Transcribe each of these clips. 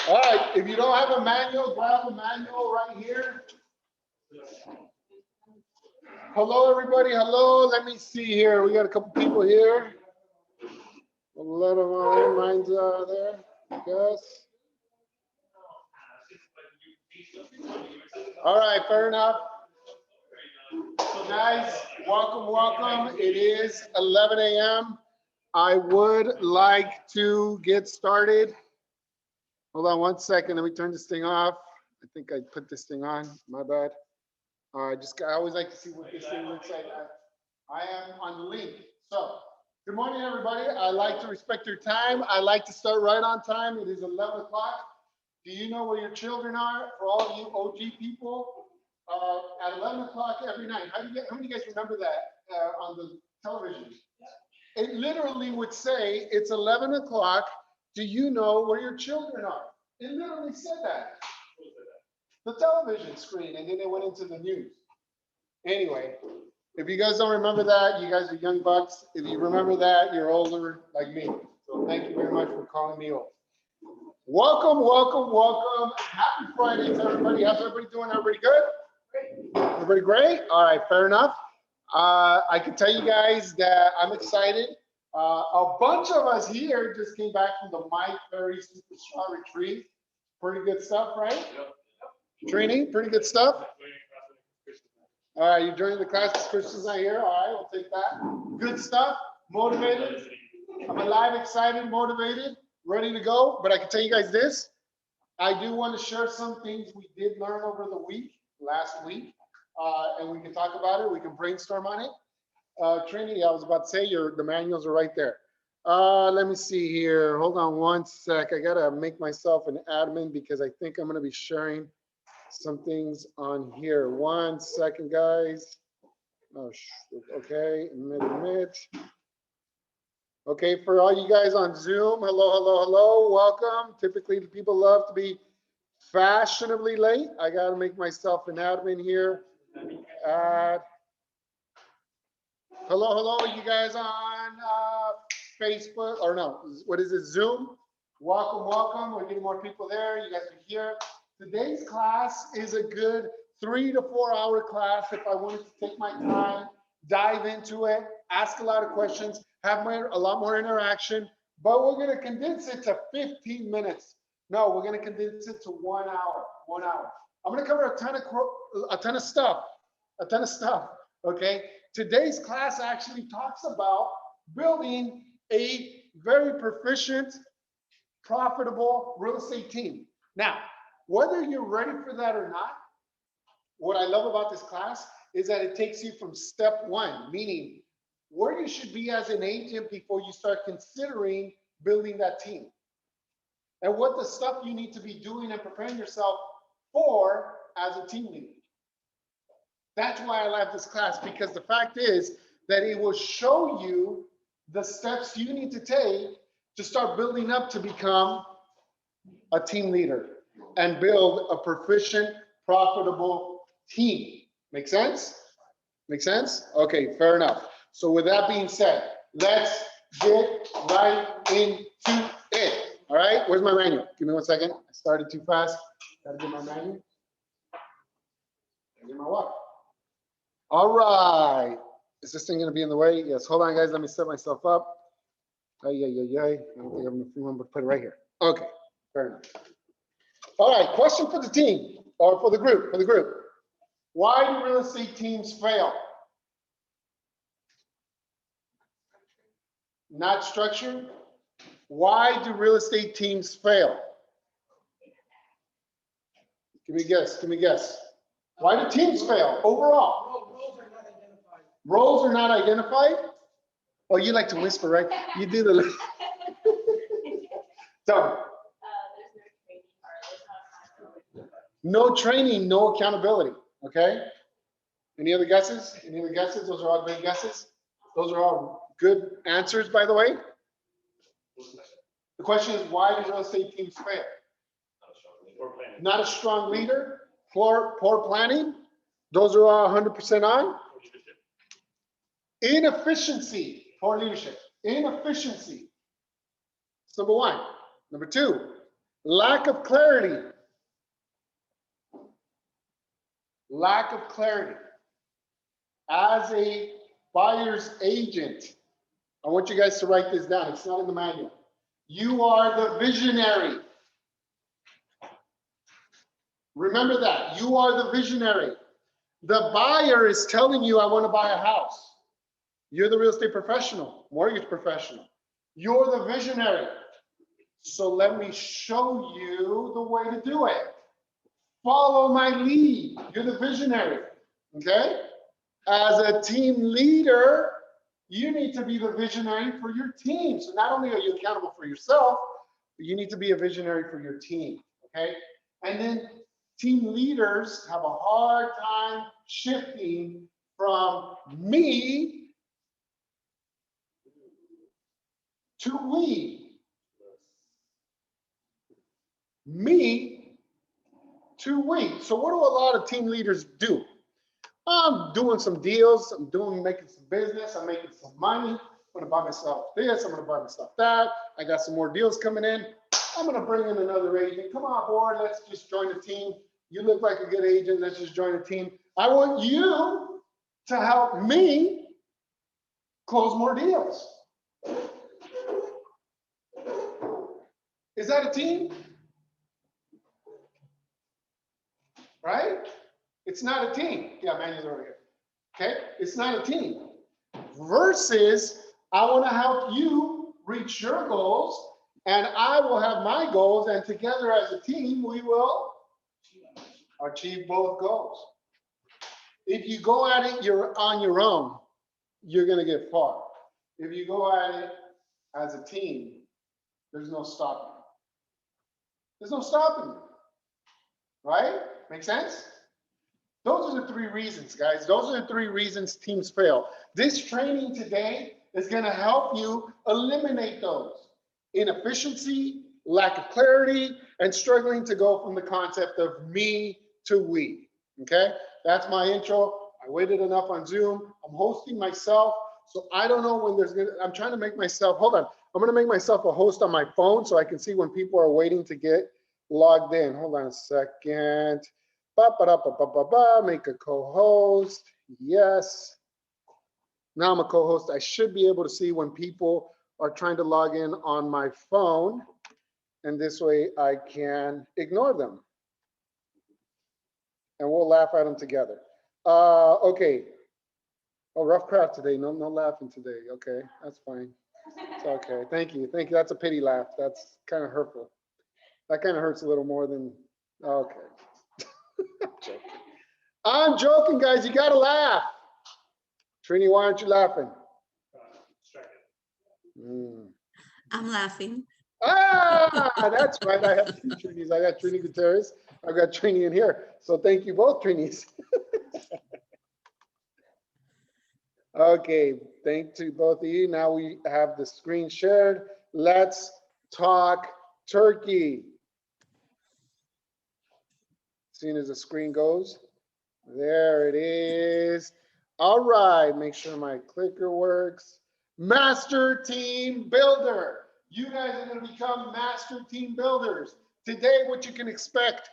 All right, if you don't have a manual, grab a manual right here. Hello, everybody. Hello. Let me see here. We got a couple people here. A lot of mine's there. Yes. All right, fair enough. So guys, welcome. It is 11 a.m. I would like to get started. Hold on one second. Let me turn this thing off. I think I put this thing on. My bad. I always like to see what this thing looks like. I am on the link. So, good morning, everybody. I like to respect your time. I like to start right on time. It is 11 o'clock. Do you know where your children are? For all of you OG people, at 11 o'clock every night. How many of you guys remember that on the television? It literally would say, it's 11 o'clock. Do you know where your children are? It literally said that. The television screen, and then it went into the news. Anyway, if you guys don't remember that, you guys are young bucks. If you remember that, you're older like me. So thank you very much for calling me old. Welcome. Happy Friday to everybody. How's everybody doing? Everybody good? Great. Everybody great? All right, fair enough. I can tell you guys that I'm excited. A bunch of us here just came back from the My Ferry Super Star Retreat. Pretty good stuff, right? Yep. Training, pretty good stuff. All right, you're joining the class because Christian's not here. All right, we'll take that. Good stuff. Motivated. I'm alive, excited, motivated, ready to go. But I can tell you guys this. I do want to share some things we did learn over the week, last week, and we can talk about it. We can brainstorm on it. Trinity, I was about to say, the manuals are right there. Let me see here. Hold on one sec. I got to make myself an admin because I think I'm going to be sharing some things on here. One second, guys. Oh, okay. Admit. Okay, for all you guys on Zoom, hello, welcome. Typically, people love to be fashionably late. I got to make myself an admin here. Hello, you guys on Facebook, or no, what is it, Zoom? Welcome. We're getting more people there. You guys are here. Today's class is a good 3 to 4 hour class. If I wanted to take my time, dive into it, ask a lot of questions, have a lot more interaction, but we're going to condense it to 15 minutes. No, we're going to condense it to 1 hour. 1 hour. I'm going to cover a ton of stuff. Okay. Today's class actually talks about building a very proficient, profitable real estate team. Now, whether you're ready for that or not, what I love about this class is that it takes you from step one, meaning where you should be as an agent before you start considering building that team, and what the stuff you need to be doing and preparing yourself for as a team leader. That's why I love this class, because the fact is that it will show you the steps you need to take to start building up to become a team leader and build a proficient, profitable team. Make sense? Make sense? Okay, fair enough. So with that being said, let's get right into it. All right, where's my manual? Give me 1 second. I started too fast. Gotta get my manual. Gotta get my water. All right. Is this thing gonna be in the way? Yes, hold on guys, let me set myself up. I don't think I'm the free one, but put it right here. Okay, fair enough. All right, question for the team, or for the group, Why do real estate teams fail? Not structured. Why do real estate teams fail? Give me a guess. Why do teams fail overall? Roles are not identified. Oh, you like to whisper, right? You do the. So, no training, no accountability. Okay. Any other guesses? Those are all great guesses. Those are all good answers, by the way. The question is, why do real estate teams fail? Not a strong leader, poor planning. Those are all 100% on. Inefficiency, poor leadership. Inefficiency. That's number one. Number two, Lack of clarity. Lack of clarity. As a buyer's agent, I want you guys to write this down. It's not in the manual. You are the visionary. Remember that. You are the visionary. The buyer is telling you, I want to buy a house. You're the real estate professional, mortgage professional. You're the visionary. So let me show you the way to do it. Follow my lead. You're the visionary. Okay? As a team leader, you need to be the visionary for your team. So not only are you accountable for yourself, but you need to be a visionary for your team. Okay? And then team leaders have a hard time shifting from me to we. Me to we. So what do a lot of team leaders do? I'm doing some deals. Making some business. I'm making some money. I'm gonna buy myself this. I'm gonna buy myself that. I got some more deals coming in. I'm gonna bring in another agent. Come on board. Let's just join the team. You look like a good agent. Let's just join the team. I want you to help me close more deals. Is that a team? Right? It's not a team. Yeah, Manuel's over here. Okay? It's not a team. Versus, I want to help you reach your goals, and I will have my goals, and together as a team, we will achieve both goals. If you go at it, you're on your own, you're going to get far. If you go at it as a team, there's no stopping. There's no stopping. Right? Make sense? Those are the three reasons, guys. Those are the three reasons teams fail. This training today is going to help you eliminate those. Inefficiency, lack of clarity, and struggling to go from the concept of me to we. Okay? That's my intro. I waited enough on Zoom. I'm hosting myself, so I don't know when there's going to, I'm trying to make myself, hold on. I'm going to make myself a host on my phone so I can see when people are waiting to get logged in. Hold on a second. Make a co-host. Yes. Now I'm a co-host. I should be able to see when people are trying to log in on my phone, and this way I can ignore them. And we'll laugh at them together. Okay. Oh, rough craft today. No laughing today. Okay, that's fine. It's okay. Thank you. Thank you. That's a pity laugh. That's kind of hurtful. That kind of hurts a little more than, okay. I'm joking. I'm joking, guys. You got to laugh. Trini, why aren't you laughing? I'm laughing. Ah, that's right. I have two Trinis. I got Trini Gutierrez. I got Trini in here. So thank you both, Trinis. Okay, thank you both of you. Now we have the screen shared. Let's talk turkey. As soon as the screen goes, there it is. All right, make sure my clicker works. Master team builder. You guys are going to become master team builders. Today, what you can expect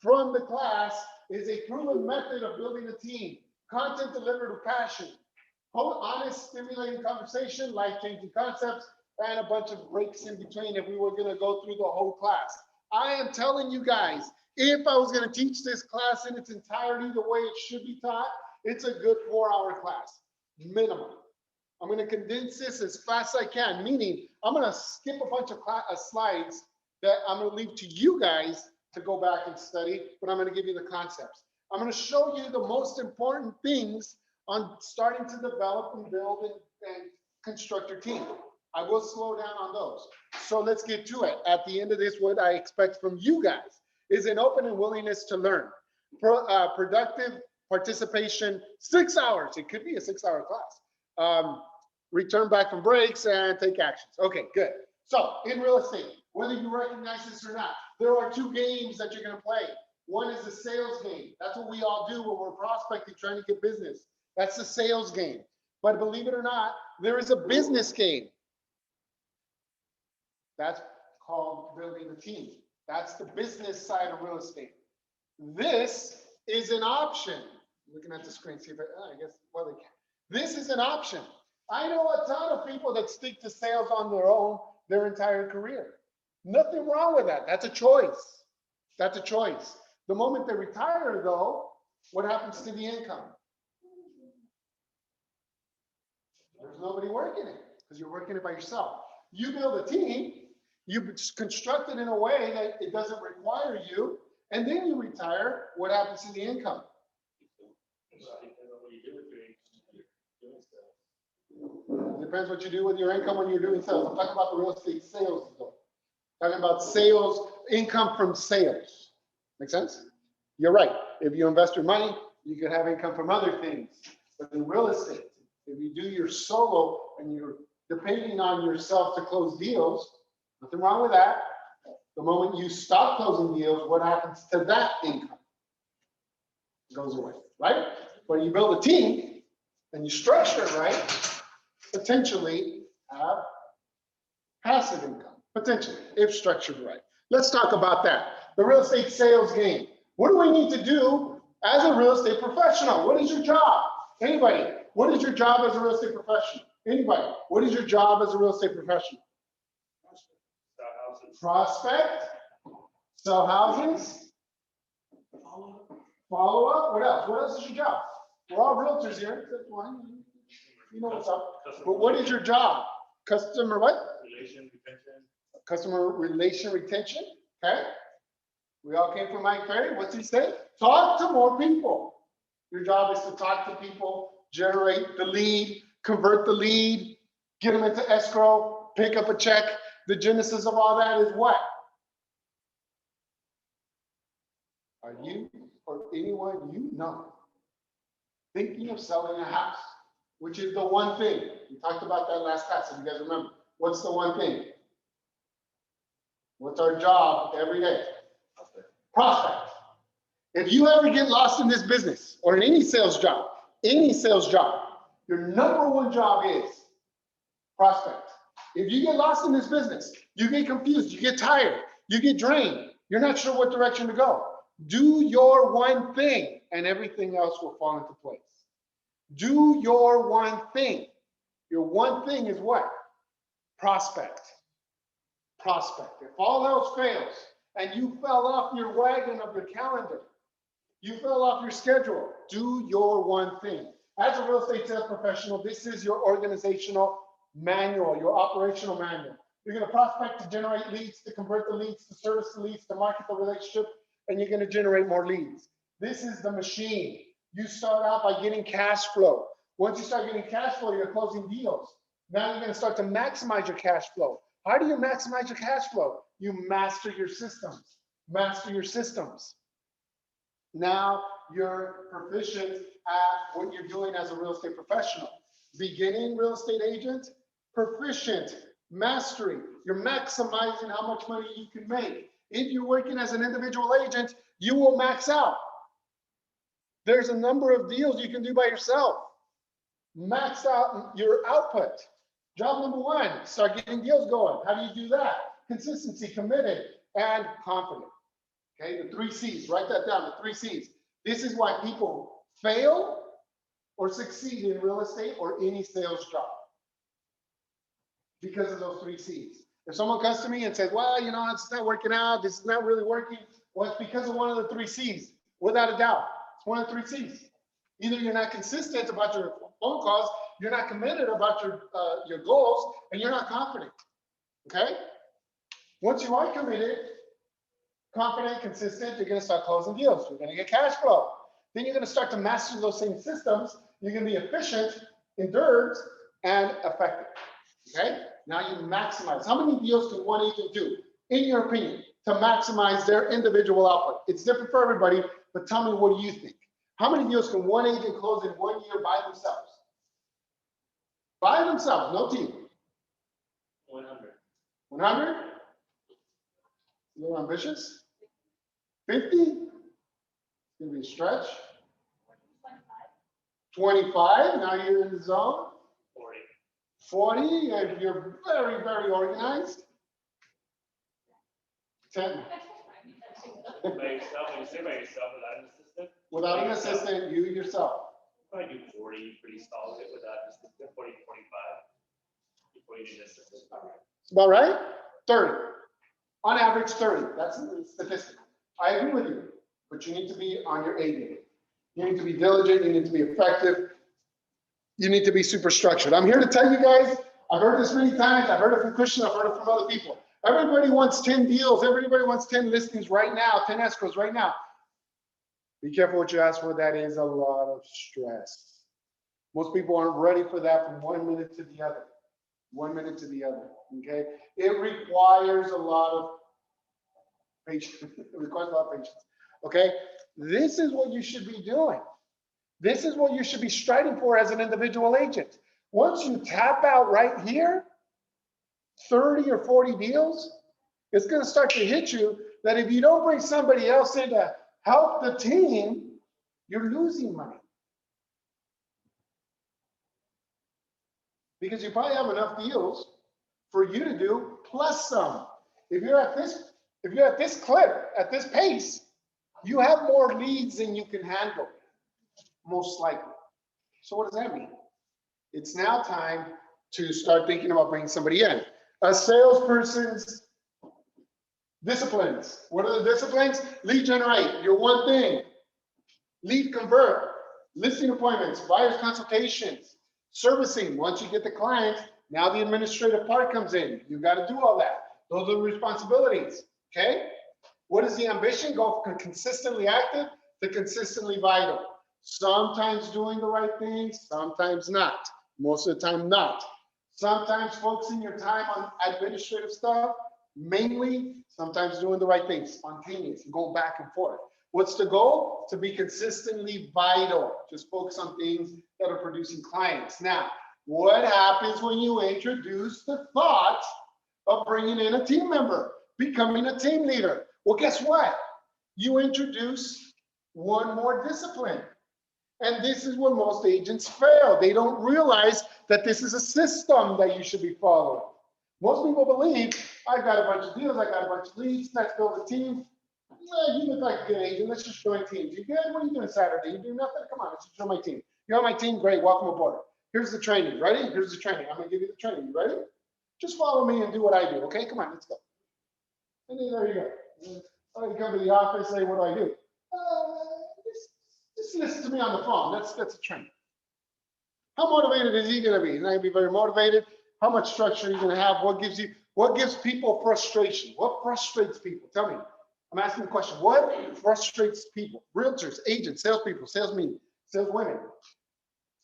from the class is a proven method of building a team. Content delivered with passion. Honest, stimulating conversation, life-changing concepts, and a bunch of breaks in between if we were going to go through the whole class. I am telling you guys, if I was going to teach this class in its entirety the way it should be taught, it's a good 4-hour class, minimum. I'm going to condense this as fast as I can, meaning I'm going to skip a bunch of slides that I'm going to leave to you guys to go back and study, but I'm going to give you the concepts. I'm going to show you the most important things on starting to develop and build and construct your team. I will slow down on those. So let's get to it. At the end of this, what I expect from you guys is an open and willingness to learn. Productive participation, 6 hours. It could be a 6-hour class. Return back from breaks and take actions. Okay, good. So in real estate, whether you recognize this or not, there are 2 games that you're going to play. One is the sales game. That's what we all do when we're prospecting, trying to get business. That's the sales game. But believe it or not, there is a business game. That's called building a team. That's the business side of real estate. This is an option. Looking at the screen, see if I guess, well, they can. This is an option. I know a ton of people that stick to sales on their own their entire career. Nothing wrong with that. That's a choice. That's a choice. The moment they retire, though, what happens to the income? There's nobody working it because you're working it by yourself. You build a team, you construct it in a way that it doesn't require you, and then you retire. What happens to the income? Depends what you do with your income when you're doing sales. I'm talking about the real estate sales, though. Talking about sales, income from sales. Make sense? You're right. If you invest your money, you can have income from other things. But in real estate, if you do your solo and you're depending on yourself to close deals, nothing wrong with that. The moment you stop closing deals, what happens to that income? It goes away, right? When you build a team and you structure it right, potentially have passive income, potentially, if structured right. Let's talk about that. The real estate sales game. What do we need to do as a real estate professional? What is your job? Anybody? What is your job as a real estate professional? Anybody? What is your job as a real estate professional? Prospect, sell houses, follow up. What else? What else is your job? We're all realtors here. That's one. You know what's up. But what is your job? Customer what? Relation retention. Customer relation retention. Okay. We all came from Mike Ferry. What's he say? Talk to more people. Your job is to talk to people, generate the lead, convert the lead, get them into escrow, pick up a check. The genesis of all that is what? Are you or anyone you know thinking of selling a house? Which is the one thing. We talked about that last class, if you guys remember. What's the one thing? What's our job every day? Prospect. If you ever get lost in this business or in any sales job, your number one job is prospect. If you get lost in this business, you get confused, you get tired, you get drained, you're not sure what direction to go. Do your one thing and everything else will fall into place. Do your one thing. Your one thing is what? Prospect. Prospect. If all else fails and you fell off your wagon of your calendar, you fell off your schedule, do your one thing. As a real estate sales professional, this is your organizational manual, your operational manual. You're going to prospect to generate leads, to convert the leads, to service the leads, to market the relationship, and you're going to generate more leads. This is the machine. You start out by getting cash flow. Once you start getting cash flow, you're closing deals. Now you're going to start to maximize your cash flow. How do you maximize your cash flow? You master your systems. Master your systems. Now you're proficient at what you're doing as a real estate professional. Beginning real estate agent, proficient, mastery. You're maximizing how much money you can make. If you're working as an individual agent, you will max out. There's a number of deals you can do by yourself. Max out your output. Job number one, start getting deals going. How do you do that? Consistency, committed, and confident. Okay, the 3 C's, write that down, the 3 C's. This is why people fail or succeed in real estate or any sales job. Because of those 3 C's. If someone comes to me and says, well, you know, it's not working out, this is not really working, well, it's because of one of the 3 C's, without a doubt. It's one of the 3 C's. Either you're not consistent about your phone calls, you're not committed about your goals, and you're not confident. Okay? Once you are committed, confident, consistent, you're going to start closing deals. You're going to get cash flow. Then you're going to start to master those same systems. You're going to be efficient, endured, and effective. Okay? Now you maximize. How many deals can one agent do, in your opinion, to maximize their individual output? It's different for everybody, but tell me, what do you think? How many deals can one agent close in 1 year by themselves? By themselves, no team. 100. 100? A little ambitious? 50? It's gonna be a stretch. 25, now you're in the zone. 40, if you're very, very organized. 10. By yourself, when you say by yourself without an assistant? Without an By yourself. assistant, you yourself. Probably do 40 pretty solid without an assistant, 40 to 45. Before you need an assistant. About right? 30. On average, 30. That's the statistic. I agree with you, but you need to be on your A game. You need to be diligent. You need to be effective. You need to be super structured. I'm here to tell you guys, I've heard this many times. I've heard it from Christian. I've heard it from other people. Everybody wants 10 deals. Everybody wants 10 listings right now, 10 escrows right now. Be careful what you ask for. That is a lot of stress. Most people aren't ready for that from 1 minute to the other. 1 minute to the other, okay? It requires a lot of patience. It requires a lot of patience, okay? This is what you should be doing. This is what you should be striving for as an individual agent. Once you tap out right here, 30 or 40 deals, it's going to start to hit you that if you don't bring somebody else in to help the team, you're losing money. Because you probably have enough deals for you to do plus some. If you're at this clip, at this pace, you have more leads than you can handle, most likely. So what does that mean? It's now time to start thinking about bringing somebody in. A salesperson's disciplines. What are the disciplines? Lead generate, your one thing. Lead convert, listing appointments, buyer's consultations, servicing. Once you get the client, now the administrative part comes in. You got to do all that. Those are the responsibilities, okay? What is the ambition? Go from consistently active to consistently vital. Sometimes doing the right things, sometimes not. Most of the time not. Sometimes focusing your time on administrative stuff, mainly sometimes doing the right things, spontaneous, going back and forth. What's the goal? To be consistently vital. Just focus on things that are producing clients. Now, what happens when you introduce the thought of bringing in a team member, becoming a team leader? Well, guess what? You introduce one more discipline. And this is where most agents fail. They don't realize that this is a system that you should be following. Most people believe, I've got a bunch of deals, I got a bunch of leads, let's build a team. Yeah, you look like a good agent, let's just join teams. You good? What are you doing Saturday? You doing nothing? Come on, let's just join my team. You're on my team, great, welcome aboard. Here's the training, ready? Here's the training. I'm gonna give you the training, you ready? Just follow me and do what I do, okay? Come on, let's go. And then there you go. Oh, you come to the office, say, what do I do? Just listen to me on the phone. That's a training. How motivated is he going to be? He's not going to be very motivated. How much structure are you going to have? What gives people frustration? What frustrates people? Tell me. I'm asking the question. What frustrates people? Realtors, agents, salespeople, salesmen, saleswomen,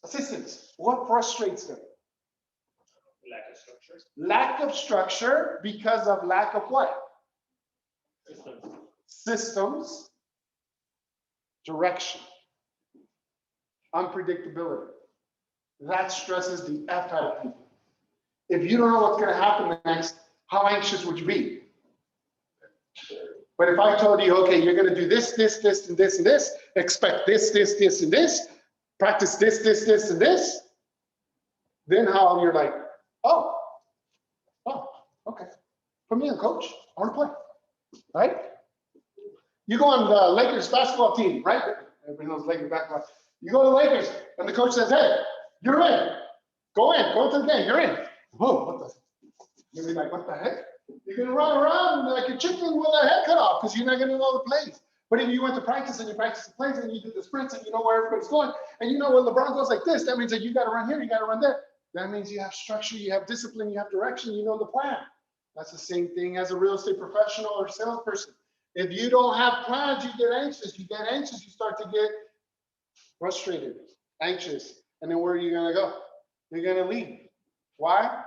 assistants. What frustrates them? Lack of structure. Lack of structure because of lack of what? Systems. Systems. Direction. Unpredictability. That stresses the F out of people. If you don't know what's going to happen next, how anxious would you be? But if I told you, okay, you're going to do this, this, this, and this, and this, expect this, this, this, and this, practice this, this, this, and this, then how you're like, oh, okay. Put me on, coach. I want to play, right? You go on the Lakers basketball team, right? Everybody knows Lakers basketball. You go to the Lakers, and the coach says, hey, you're in. Go into the game, you're in. Whoa, what the? You'll be like, what the heck? You're going to run around like a chicken with a head cut off because you're not going to know the plays. But if you went to practice and you practice the plays and you do the sprints and you know where everybody's going, and you know when LeBron goes like this, that means that you got to run here, you got to run there. That means you have structure, you have discipline, you have direction, you know the plan. That's the same thing as a real estate professional or salesperson. If you don't have plans, you get anxious. You get anxious, you start to get frustrated, anxious. And then where are you going to go? You're going to leave. Why?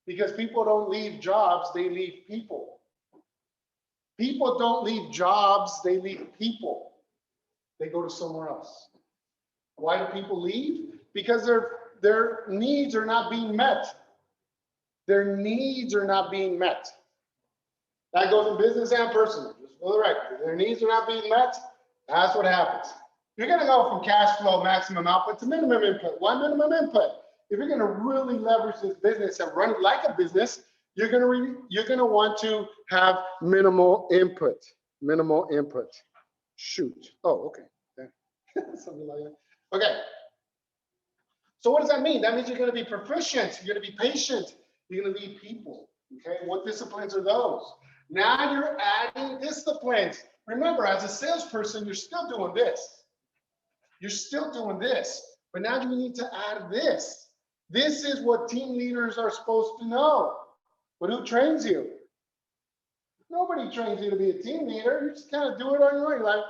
Because people don't leave jobs, they leave people. People don't leave jobs, they leave people. They go to somewhere else. Why do people leave? Because their needs are not being met. Their needs are not being met. That goes in business and personal, just for the record. Their needs are not being met, that's what happens. You're going to go from cash flow, maximum output to minimum input. Why minimum input? If you're going to really leverage this business and run it like a business, you're going to want to have minimal input. Minimal input. Shoot. Oh, okay. Something like that. Okay. So what does that mean? That means you're going to be proficient. You're going to be patient. You're going to lead people. Okay. What disciplines are those? Now you're adding disciplines. Remember, as a salesperson, you're still doing this. You're still doing this. But now you need to add this. This is what team leaders are supposed to know. But who trains you? Nobody trains you to be a team leader. You just kind of do it on your own. You're like,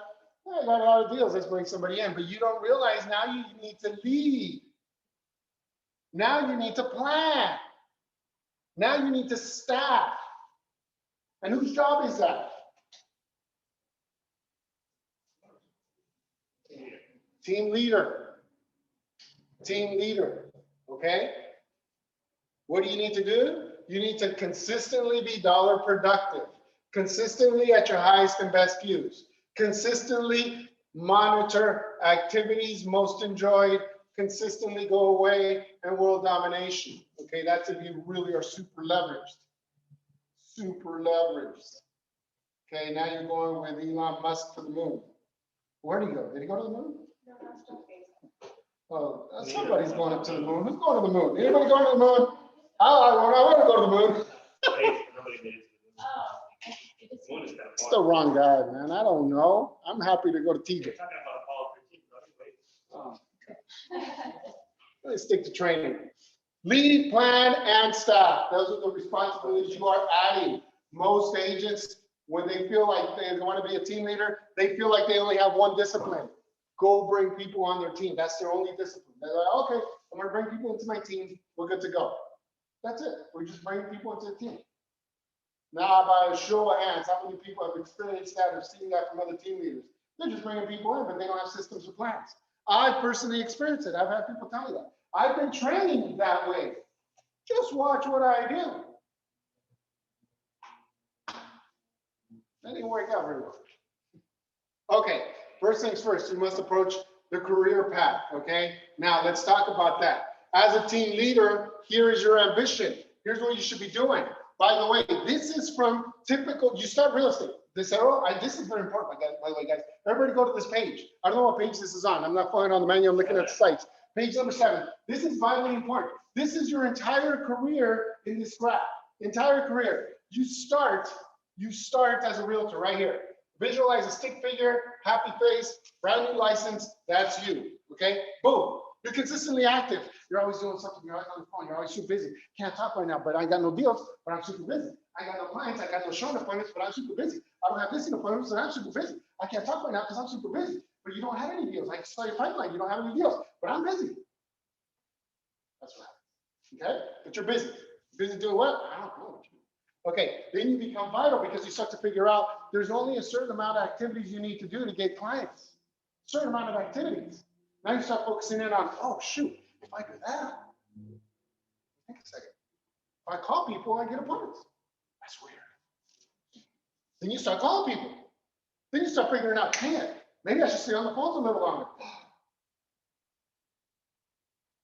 hey, I got a lot of deals. Let's bring somebody in. But you don't realize now you need to lead. Now you need to plan. Now you need to staff. And whose job is that? Team leader. Team leader. Okay? What do you need to do? You need to consistently be dollar productive. Consistently at your highest and best use. Consistently monitor activities most enjoyed. Consistently go away and world domination. Okay, that's if you really are super leveraged. Super leveraged. Okay, now you're going with Elon Musk to the moon. Where did he go? Did he go to the moon? Oh, somebody's going up to the moon. Who's going to the moon? Anybody going to the moon? I want to go to the moon. Nobody made it to the moon. Moon is kind of It's the wrong guy, man. I don't know. I'm happy to go to TJ. You're talking about Apollo 13, Oh, okay. Let's stick to training. Lead, plan, and staff. Those are the responsibilities you are adding. Most agents, when they feel like they want to be a team leader, they feel like they only have one discipline. Go bring people on their team. That's their only discipline. They're like, okay, I'm going to bring people into my team. We're good to go. That's it. We're just bringing people into the team. Now, by a show of hands, how many people have experienced that or seen that from other team leaders? They're just bringing people in, but they don't have systems or plans. I personally experienced it. I've had people tell me that. I've been trained that way. Just watch what I do. That didn't work out very well. Okay, first things first, you must approach the career path, okay? Now, let's talk about that. As a team leader, here is your ambition. Here's what you should be doing. By the way, this is from typical, you start real estate. This is very important, by the way, guys. Everybody go to this page. I don't know what page this is on. I'm not following on the manual, I'm looking at the sites. Page number 7. This is vitally important. This is your entire career in this graph. Entire career. You start as a realtor right here. Visualize a stick figure, happy face, brand new license. That's you. Okay? Boom. You're consistently active. You're always doing something. You're always on the phone. You're always super busy. Can't talk right now, but I got no deals, but I'm super busy. I got no clients. I got no showing appointments, but I'm super busy. I don't have listing appointments, and I'm super busy. I can't talk right now because I'm super busy. But you don't have any deals. I saw your pipeline. You don't have any deals, but I'm busy. That's what happens. Okay? But you're busy. Busy doing what? I don't know. Okay, then you become vital because you start to figure out there's only a certain amount of activities you need to do to get clients. Certain amount of activities. Now you start focusing in on, oh shoot, if I do that, think a second. If I call people, I get appointments. That's weird. Then you start calling people. Then you start figuring out, man, maybe I should stay on the phone a little longer.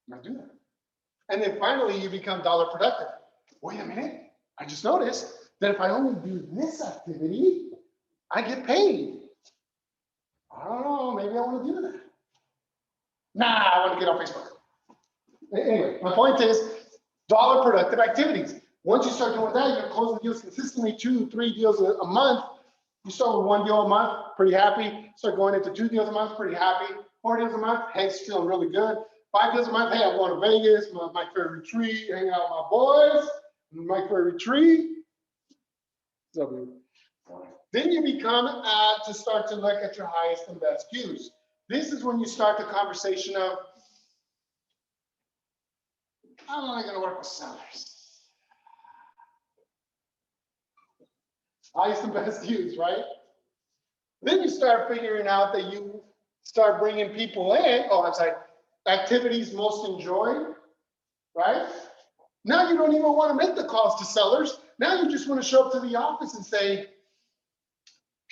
Now do that. And then finally you become dollar productive. Wait a minute. I just noticed that if I only do this activity, I get paid. I don't know, maybe I want to do that. Nah, I want to get on Facebook. Anyway, my point is dollar productive activities. Once you start doing that, you're closing deals consistently, 2-3 deals a month. You start with 1 deal a month, pretty happy. Start going into 2 deals a month, pretty happy. 4 deals a month, hey, feeling really good. 5 deals a month, hey, I'm going to Vegas, my favorite retreat, hanging out with my boys. My favorite retreat. Then you become to start to look at your highest and best cues. This is when you start the conversation of, I'm only going to work with sellers. Highest and best cues, right? Then you start figuring out that you start bringing people in. Oh, I'm sorry. Activities most enjoyed, right? Now you don't even want to make the calls to sellers. Now you just want to show up to the office and say,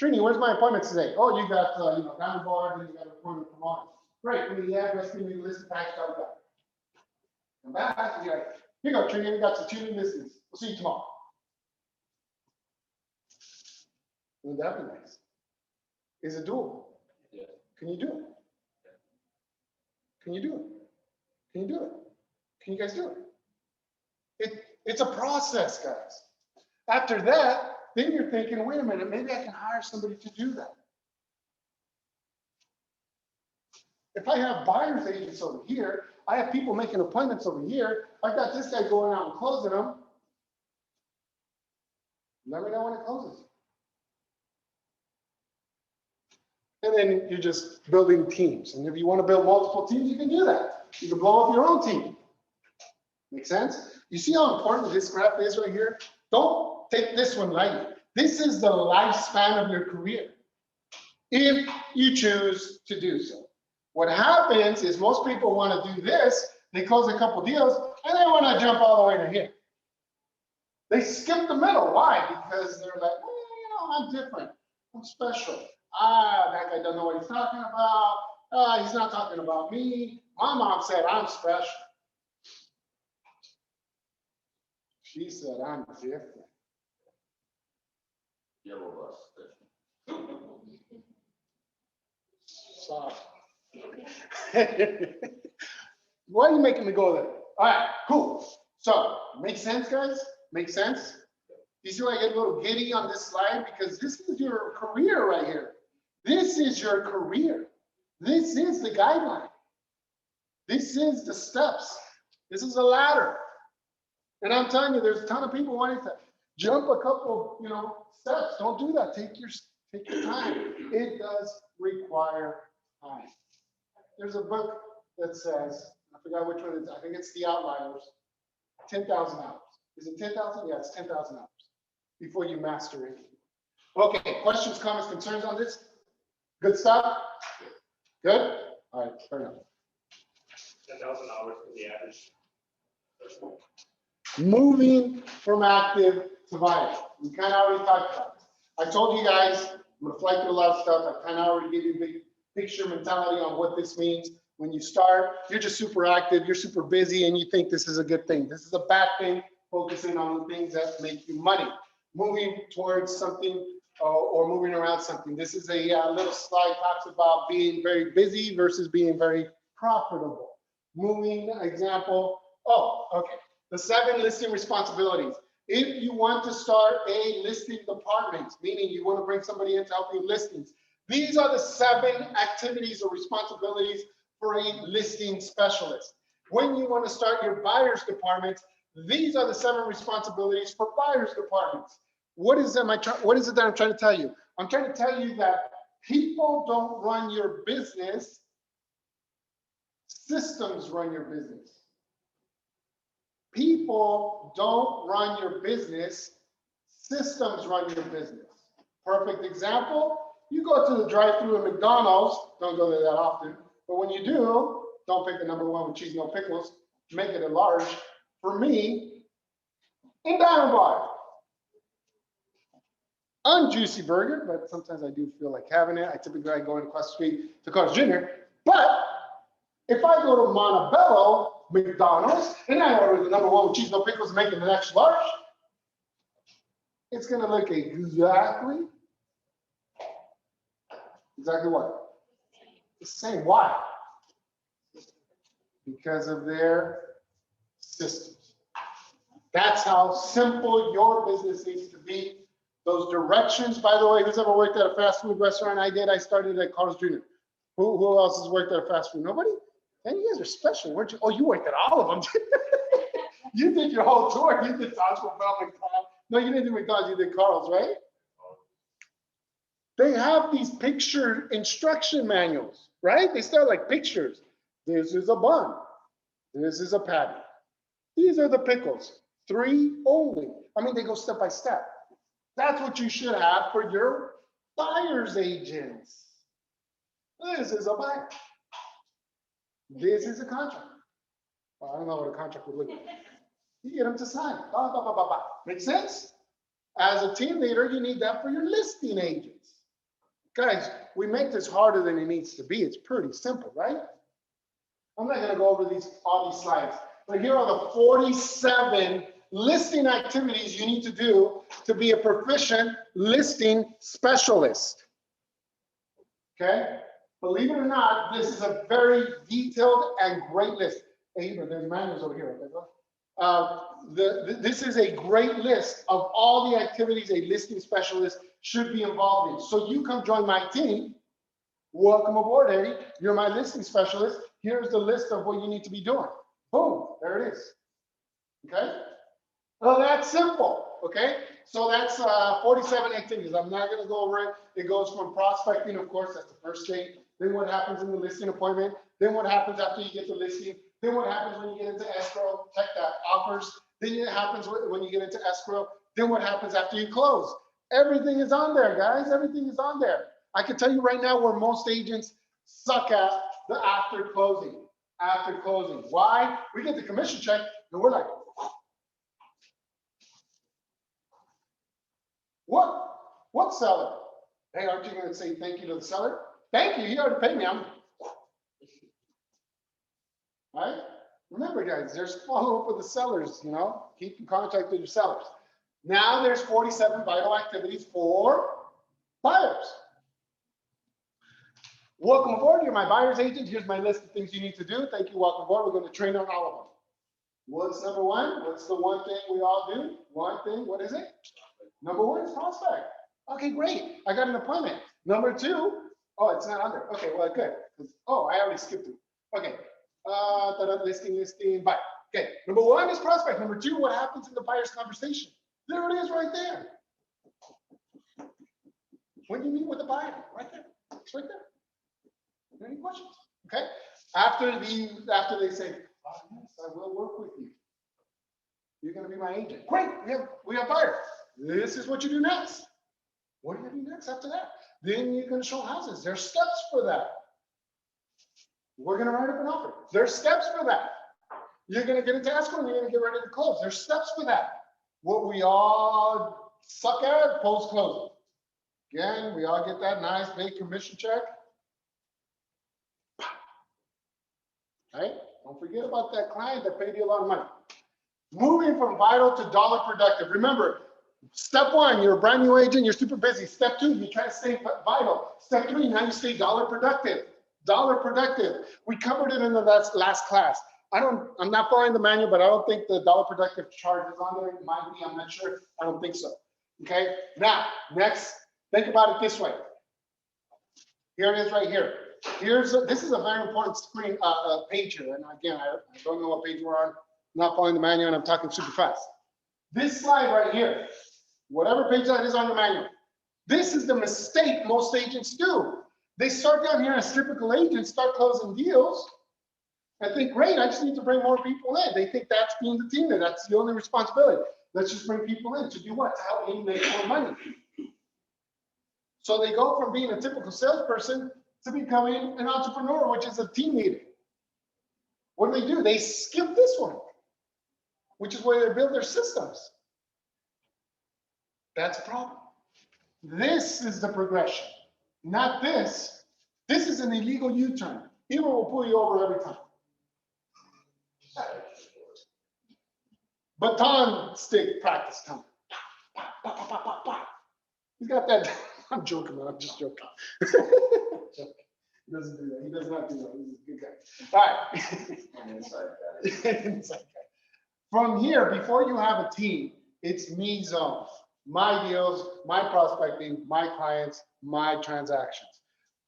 Trini, where's my appointment today? Oh, you got Diamond Bar, and you got an appointment tomorrow. Great, give me the address, give me the list of packs, come back, and you're like, here you go, Trini, we got the 2 new listings. We'll see you tomorrow. Wouldn't that be nice? Is it doable? Yeah. Can you do it? Can you do it? Can you do it? Can you guys do it? It's a process, guys. After that, then you're thinking, wait a minute, maybe I can hire somebody to do that. If I have buyer's agents over here, I have people making appointments over here, I got this guy going out and closing them. Let me know when it closes. And then you're just building teams. And if you want to build multiple teams, you can do that. You can blow up your own team. Make sense? You see how important this graph is right here? Don't take this one lightly. This is the lifespan of your career, if you choose to do so. What happens is most people want to do this, they close a couple deals, and they want to jump all the way to here. They skip the middle. Why? Because they're like, I'm different. I'm special. That guy doesn't know what he's talking about. He's not talking about me. My mom said I'm special. She said I'm different. Yellow bus. Sorry. Why are you making me go there? All right, cool. So, makes sense, guys? Makes sense? You see why I get a little giddy on this slide? Because this is your career right here. This is your career. This is the guideline. This is the steps. This is a ladder. And I'm telling you, there's a ton of people wanting to jump a couple, steps. Don't do that. Take your time. It does require time. There's a book that says, I forgot which one it is. I think it's The Outliers. 10,000 hours. Is it 10,000? Yeah, it's 10,000 hours before you master it. Okay, questions, comments, concerns on this? Good stuff? Good? All right, fair enough. 10,000 hours for the average person. Moving from active to vital. We kind of already talked about this. I told you guys, I'm going to fly through a lot of stuff. I kind of already gave you a big picture mentality on what this means. When you start, you're just super active, you're super busy, and you think this is a good thing. This is a bad thing, focusing on the things that make you money. Moving towards something or moving around something. This is a little slide talks about being very busy versus being very profitable. Moving example, okay. The 7 listing responsibilities. If you want to start a listing department, meaning you want to bring somebody in to help you with listings, these are the 7 activities or responsibilities for a listing specialist. When you want to start your buyer's department, these are the 7 responsibilities for buyer's departments. What is it that I'm trying to tell you? I'm trying to tell you that people don't run your business, systems run your business. People don't run your business, systems run your business. Perfect example, you go to the drive-thru at McDonald's, don't go there that often, but when you do, don't pick the #1 with cheese, no pickles, make it a large. For me, in Diamond Bar, unjuicy burger, but sometimes I do feel like having it. I typically go across the street to Carl's Jr., but if I go to Montebello, McDonald's, and I order the #1 with cheese, no pickles, make it an extra large, it's gonna look exactly what? The same. Why? Because of their systems. That's how simple your business needs to be. Those directions, by the way, who's ever worked at a fast food restaurant? I did. I started at Carl's Jr. Who else has worked at a fast food? Nobody? And you guys are special, weren't you? Oh, you worked at all of them. You did your whole tour. You did Taco Bell, McDonald's. No, you didn't do McDonald's. You did Carl's, right? They have these picture instruction manuals, right? They start like pictures. This is a bun. This is a patty. These are the pickles. 3 only. I mean, they go step by step. That's what you should have for your buyer's agents. This is a buyer. This is a contract. Well, I don't know what a contract would look like. You get them to sign. Blah, blah, blah, blah, blah. Make sense? As a team leader, you need that for your listing agents. Guys, we make this harder than it needs to be. It's pretty simple, right? I'm not going to go over all these slides, but here are the 47 listing activities you need to do to be a proficient listing specialist. Okay? Believe it or not, this is a very detailed and great list. Hey, there's manuals over here. This is a great list of all the activities a listing specialist should be involved in. So you come join my team. Welcome aboard, Eddie. You're my listing specialist. Here's the list of what you need to be doing. Boom, there it is. Okay? Oh, that's simple. Okay? So that's 47 activities. I'm not going to go over it. It goes from prospecting, of course, that's the first thing. Then what happens in the listing appointment. Then what happens after you get the listing. Then what happens when you get into escrow, check that, offers. Then it happens when you get into escrow. Then what happens after you close. Everything is on there, guys. Everything is on there. I can tell you right now where most agents suck at the after closing. After closing. Why? We get the commission check and we're like, what seller? Hey, aren't you going to say thank you to the seller? Thank you, he already paid me. Right? Remember, guys, there's follow up with the sellers, you know, keep in contact with your sellers. Now there's 47 vital activities for buyers. Welcome aboard, you're my buyer's agent. Here's my list of things you need to do. Thank you, welcome aboard. We're going to train on all of them. What's number one? What's the one thing we all do? One thing, what is it? Number one is prospect. Okay, great. I got an appointment. Number two, oh, it's not on there. Okay, well, good. Oh, I already skipped it. Okay. Listing, buy. Okay, number one is prospect. Number two, what happens in the buyer's conversation? There it is right there. When you meet with the buyer, right there. It's right there. Any questions? Okay. After they say, oh, yes, I will work with you. You're going to be my agent. Great. We have buyers. This is what you do next. What do you do next after that? Then you're going to show houses. There's steps for that. We're going to write up an offer. There's steps for that. You're going to get into escrow and you're going to get ready to close. There's steps for that. What we all suck at, post-closing. Again, we all get that nice big commission check. Right? Don't forget about that client that paid you a lot of money. Moving from vital to dollar productive. Remember, step one, you're a brand new agent, you're super busy. Step two, you try to stay vital. Step three, now you stay dollar productive. Dollar productive. We covered it in the last class. I'm not following the manual, but I don't think the dollar productive chart is on there. It might be, I'm not sure. I don't think so. Okay. Now, next, think about it this way. Here it is right here. This is a very important screen page here. And again, I don't know what page we're on. I'm not following the manual and I'm talking super fast. This slide right here, whatever page that is on the manual, this is the mistake most agents do. They start down here as typical agents, start closing deals, and think, great, I just need to bring more people in. They think that's being the team leader. That's the only responsibility. Let's just bring people in to do what? To help me make more money. So they go from being a typical salesperson to becoming an entrepreneur, which is a team leader. What do? They skip this one, which is where they build their systems. That's a problem. This is the progression. Not this. This is an illegal U-turn. Even will pull you over every time. Baton stick practice time. He's got that. I'm joking, man. I'm just joking. He doesn't do that. He does not do that. He's a good guy. All right. Inside guy. From here, before you have a team, it's me zone. My deals, my prospecting, my clients, my transactions.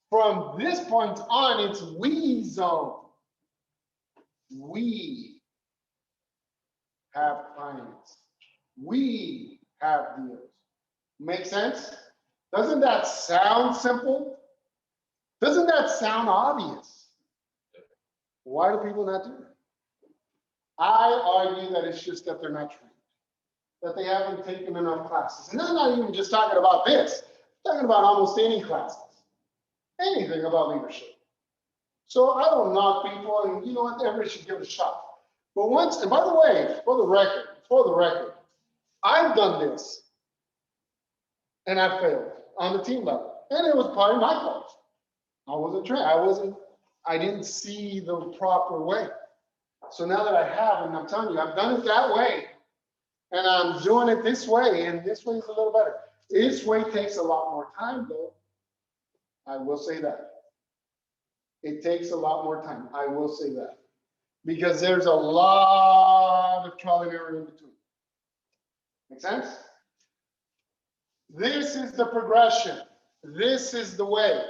From this point on, it's we zone. We have clients. We have deals. Make sense? Doesn't that sound simple? Doesn't that sound obvious? Why do people not do it? I argue that it's just that they're not trained, that they haven't taken enough classes. And I'm not even just talking about this, I'm talking about almost any classes, anything about leadership. So I don't knock people, and you know what, everybody should give it a shot. But once, and by the way, for the record, I've done this, and I failed on the team level. And it was probably my fault. I wasn't trained, I didn't see the proper way. So now that I have, and I'm telling you, I've done it that way, And I'm doing it this way, and this way is a little better. This way takes a lot more time, though. I will say that. It takes a lot more time. I will say that. Because there's a lot of trial and error in between. Make sense? This is the progression. This is the way.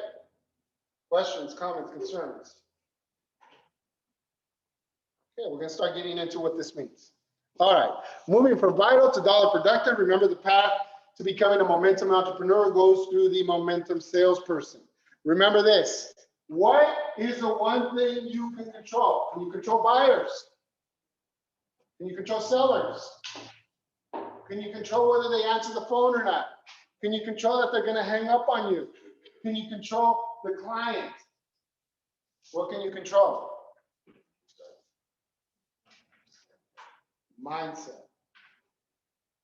Questions, comments, concerns? Okay, we're going to start getting into what this means. All right, moving from vital to dollar productive. Remember, the path to becoming a momentum entrepreneur goes through the momentum salesperson. Remember this. What is the one thing you can control? Can you control buyers? Can you control sellers? Can you control whether they answer the phone or not? Can you control that they're going to hang up on you? Can you control the client? What can you control? Mindset.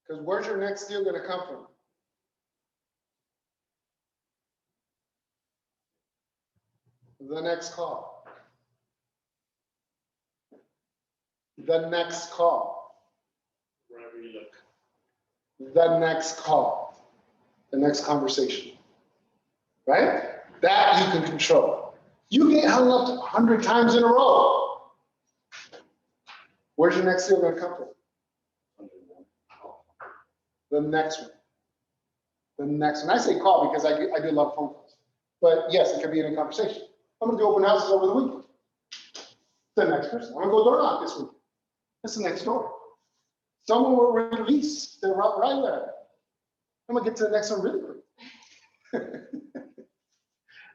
Because where's your next deal going to come from? The next call. The next call. Wherever you look. The next call. The next conversation. Right? That you can control. You get hung up 100 times in a row. Where's your next deal going to come from? The next one. The next one. I say call because I do a lot of phone calls. But yes, it could be in a conversation. I'm going to do open houses over the weekend. The next person. I'm going to go door knock this week. That's the next door. Someone will release their right there. I'm going to get to the next one really quick.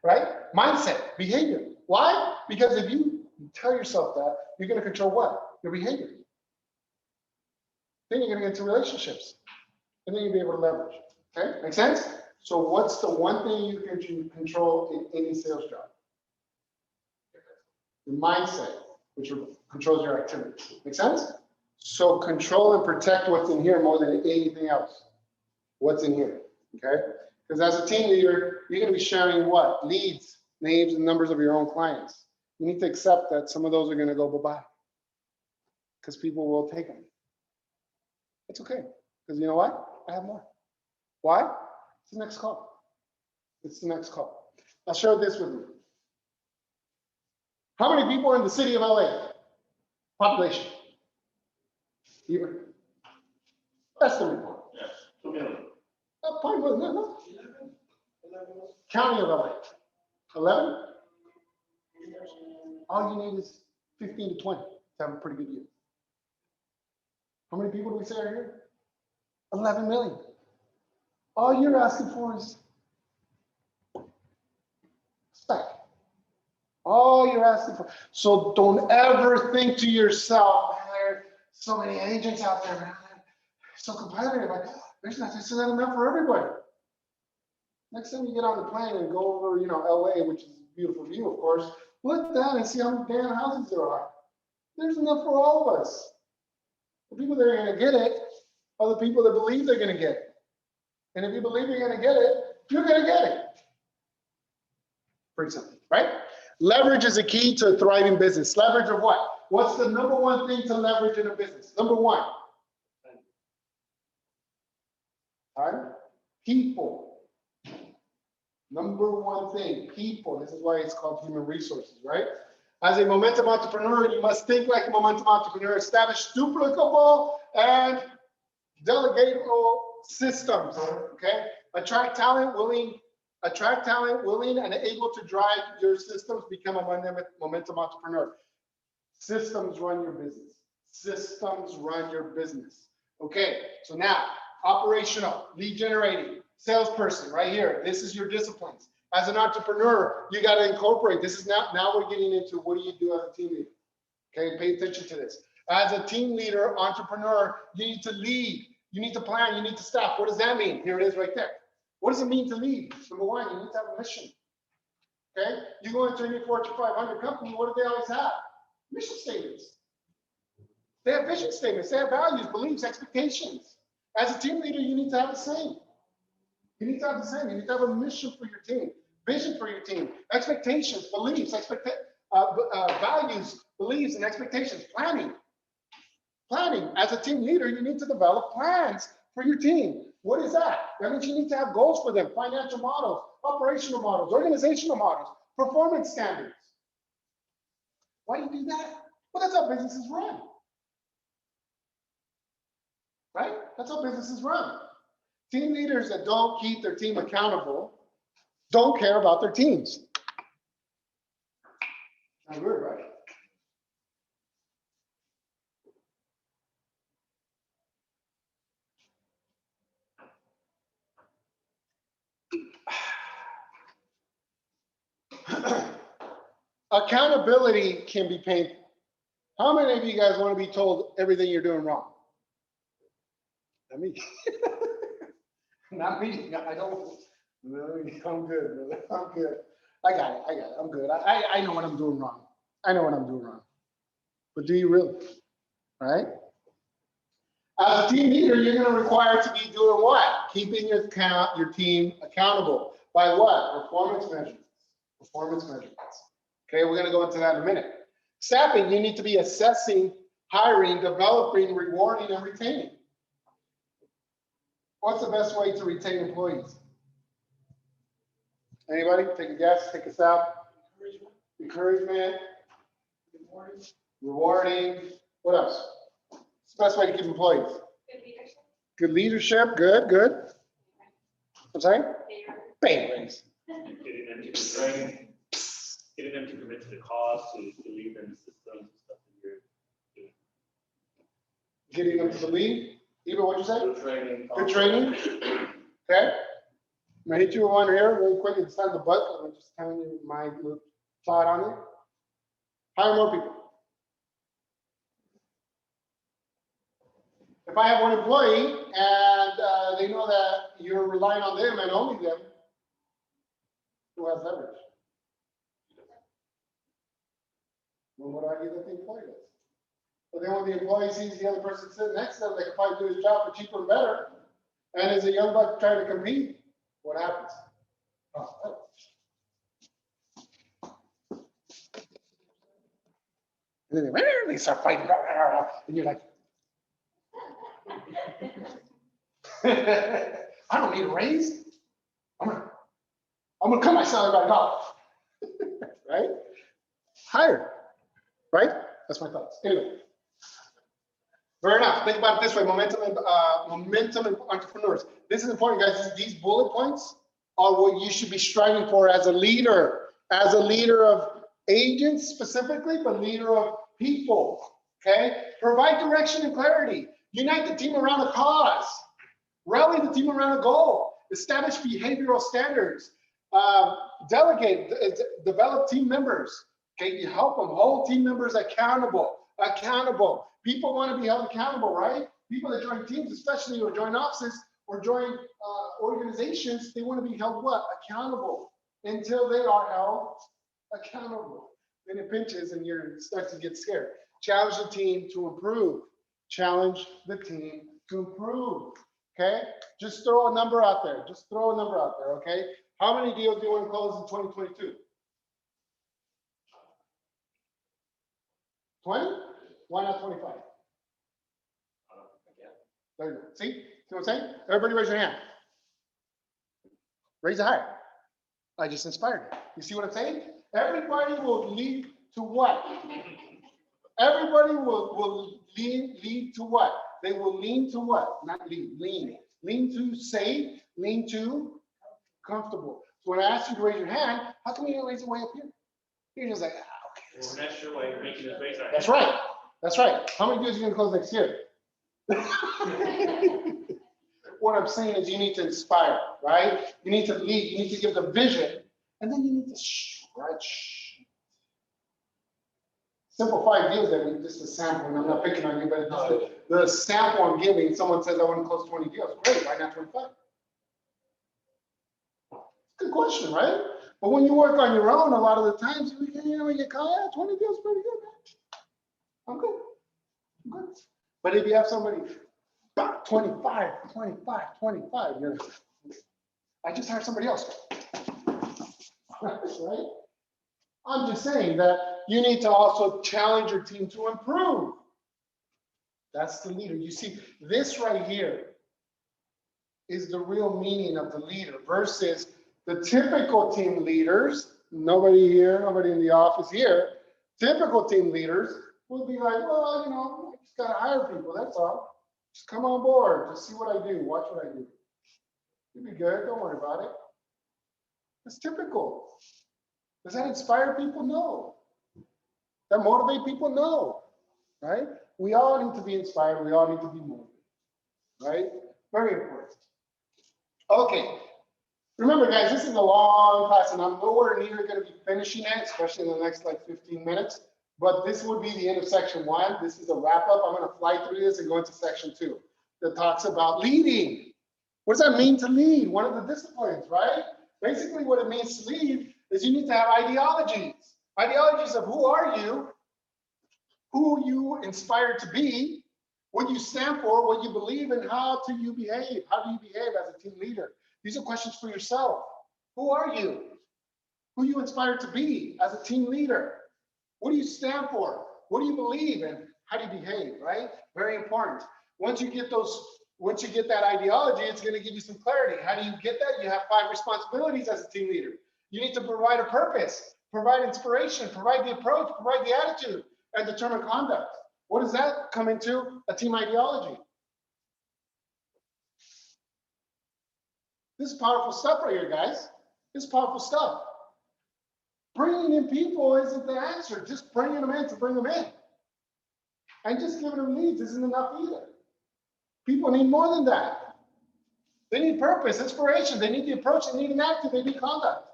Right? Mindset, behavior. Why? Because if you tell yourself that, you're going to control what? Your behavior. Then you're going to get into relationships. And then you'll be able to leverage. Okay? Make sense? So what's the one thing you can control in any sales job? Your mindset, which controls your activity. Make sense? So control and protect what's in here more than anything else. What's in here? Okay? Because as a team leader, you're going to be sharing what? Leads, names, and numbers of your own clients. You need to accept that some of those are going to go bye-bye. Because people will take them. It's okay. Because you know what? I have more. Why? It's the next call. It's the next call. I'll share this with you. How many people are in the city of LA? Population? Even? That's the report. Yes, 2 million. Probably more than that, no? County of LA. 11? All you need is 15 to 20 to have a pretty good year. How many people do we say are here? 11 million. All you're asking for is respect. All you're asking for. So don't ever think to yourself, man, there are so many agents out there, man. So competitive. Like, there's not enough for everybody. Next time you get on the plane and go over, LA, which is a beautiful view, of course, look down and see how many damn houses there are. There's enough for all of us. The people that are going to get it are the people that believe they're going to get it. And if you believe you're going to get it, you're going to get it. Pretty simple, right? Leverage is a key to a thriving business. Leverage of what? What's the number one thing to leverage in a business? Number one. All right? People. Number one thing, people. This is why it's called human resources, right? As a momentum entrepreneur, you must think like a momentum entrepreneur. Establish duplicable and delegatable systems, okay? Attract talent willing and able to drive your systems. Become a momentum entrepreneur. Systems run your business. Systems run your business. Okay, so now, operational, lead generating, salesperson, right here. This is your disciplines. As an entrepreneur, you got to incorporate. This is now we're getting into what do you do as a team leader? Okay, pay attention to this. As a team leader, entrepreneur, you need to lead. You need to plan. You need to staff. What does that mean? Here it is right there. What does it mean to lead? Number one, you need to have a mission. Okay, you go into any Fortune 500 company. What do they always have? Mission statements. They have vision statements. They have values, beliefs, expectations. As a team leader, you need to have the same. You need to have the same. You need to have a mission for your team, vision for your team, expectations, beliefs, values, beliefs, and expectations, planning. Planning. As a team leader, you need to develop plans for your team. What is that? That means you need to have goals for them, financial models, operational models, organizational models, performance standards. Why do you do that? Well, that's how businesses run. Right? That's how businesses run. Team leaders that don't keep their team accountable don't care about their teams. Sounds weird, right? Accountability can be painful. How many of you guys want to be told everything you're doing wrong? Not me. Not me. I don't. I'm good. I'm good. I got it. I'm good. I know what I'm doing wrong. I know what I'm doing wrong. But do you really? Right? As a team leader, you're going to require to be doing what? Keeping your team accountable. By what? Performance measurements. Performance measurements. Okay, we're going to go into that in a minute. Staffing, you need to be assessing, hiring, developing, rewarding, and retaining. What's the best way to retain employees? Anybody? Take a guess, take a stab. Encouragement. Rewarding. What else? What's the best way to keep employees? Good leadership. Good, good. I'm sorry? Pay raise. Getting them to train, getting them to commit to the cause, to believe in the systems and stuff that you're doing. Getting them to believe. Eva, what'd you say? Good training. Good training. Okay. I'm gonna hit you with one here really quick. It's on the butt. I'm just telling you my little thought on it. Hire more people. If I have one employee and they know that you're relying on them and only them, who has leverage? Well, what do I give that the employee does? But then when the employee sees the other person sitting next to them, they can probably do his job for cheaper and better. And as a young buck trying to compete, what happens? Oh. And then they start fighting, and you're like, I don't need a raise. I'm gonna cut my salary by $1. Right? Higher. Right? That's my thoughts. Anyway. Fair enough. Think about it this way: momentum and entrepreneurs. This is important, guys. These bullet points are what you should be striving for as a leader of agents specifically, but leader of people. Okay. Provide direction and clarity. Unite the team around a cause. Rally the team around a goal. Establish behavioral standards. Delegate. Develop team members. Okay. You help them. Hold team members accountable. Accountable. People want to be held accountable, right? People that join teams, especially or join offices or join organizations, they want to be held what? Accountable until they are held accountable. Then it pinches and you're start to get scared. Challenge the team to improve. Challenge the team to improve. Okay? Just throw a number out there. Just throw a number out there, okay? How many deals do you want to close in 2022? 20? Why not 25? There you go. See what I'm saying? Everybody raise your hand. Raise it higher. I just inspired you. You see what I'm saying? Everybody will lead to what? Everybody will lead to what? They will lean to what? Not lead, lean. Lean to safe, lean to comfortable. So when I ask you to raise your hand, how come you don't raise it way up here? You're just like, okay. We're not sure why you're making us raise our hand. That's right. That's right. How many deals are you going to close next year? What I'm saying is you need to inspire, right? You need to lead. You need to give the vision, and then you need to stretch. Simple 5 deals that we just a sample, and I'm not picking on you, but it's the sample I'm giving. Someone says I want to close 20 deals. Great. Why not 25? Good question, right? But when you work on your own, a lot of the times you get caught. 20 deals pretty good, man. I'm good. But if you have somebody 25, you're, I just hired somebody else. Right? I'm just saying that you need to also challenge your team to improve. That's the leader. You see, this right here is the real meaning of the leader versus the typical team leaders. Nobody here, nobody in the office here. Typical team leaders would be like, well, I just gotta hire people, that's all. Just come on board, just see what I do, watch what I do. You'll be good, don't worry about it. That's typical. Does that inspire people? No. That motivate people? No. Right? We all need to be inspired, we all need to be motivated. Right? Very important. Okay. Remember, guys, this is a long class, and I'm nowhere near going to be finishing it, especially in the next like 15 minutes. But this would be the end of section 1. This is a wrap up. I'm going to fly through this and go into section 2 that talks about leading. What does that mean to lead? One of the disciplines, right? Basically, what it means to lead is you need to have ideologies. Ideologies of who are you, who you inspire to be, what you stand for, what you believe, and how do you behave? How do you behave as a team leader? These are questions for yourself. Who are you? Who you inspire to be as a team leader? What do you stand for? What do you believe? And how do you behave, right? Very important. Once you get that ideology, it's going to give you some clarity. How do you get that? You have 5 responsibilities as a team leader. You need to provide a purpose, provide inspiration, provide the approach, provide the attitude, and determine conduct. What does that come into? A team ideology. This is powerful stuff right here, guys. This is powerful stuff. Bringing in people isn't the answer. Just bringing them in to bring them in. And just giving them leads isn't enough either. People need more than that. They need purpose, inspiration. They need the approach. They need an attitude. They need conduct.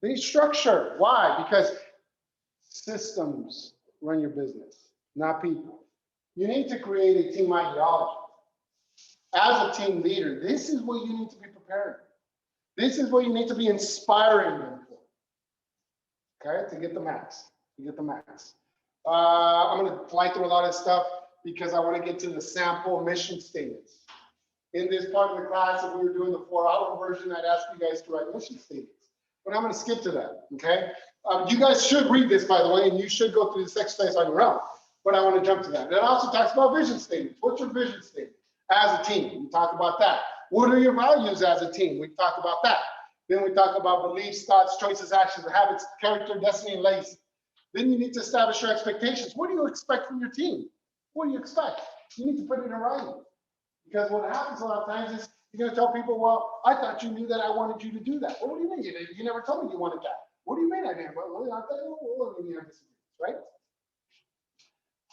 They need structure. Why? Because systems run your business, not people. You need to create a team ideology. As a team leader, this is what you need to be preparing. This is what you need to be inspiring them for. Okay, to get the max. I'm going to fly through a lot of stuff because I want to get to the sample mission statements. In this part of the class, if we were doing the 4-hour version, I'd ask you guys to write mission statements. But I'm going to skip to that. Okay, you guys should read this, by the way, and you should go through this exercise on your own. But I want to jump to that. It also talks about vision statements. What's your vision statement? As a team, we talk about that. What are your values as a team? We talk about that. Then we talk about beliefs, thoughts, choices, actions, habits, character, destiny, and legacy. Then you need to establish your expectations. What do you expect from your team? What do you expect? You need to put it in writing. Because what happens a lot of times is you're going to tell people, well, I thought you knew that I wanted you to do that. Well, what do you mean? You never told me you wanted that. What do you mean I didn't? Well, I thought you have disagreements, right?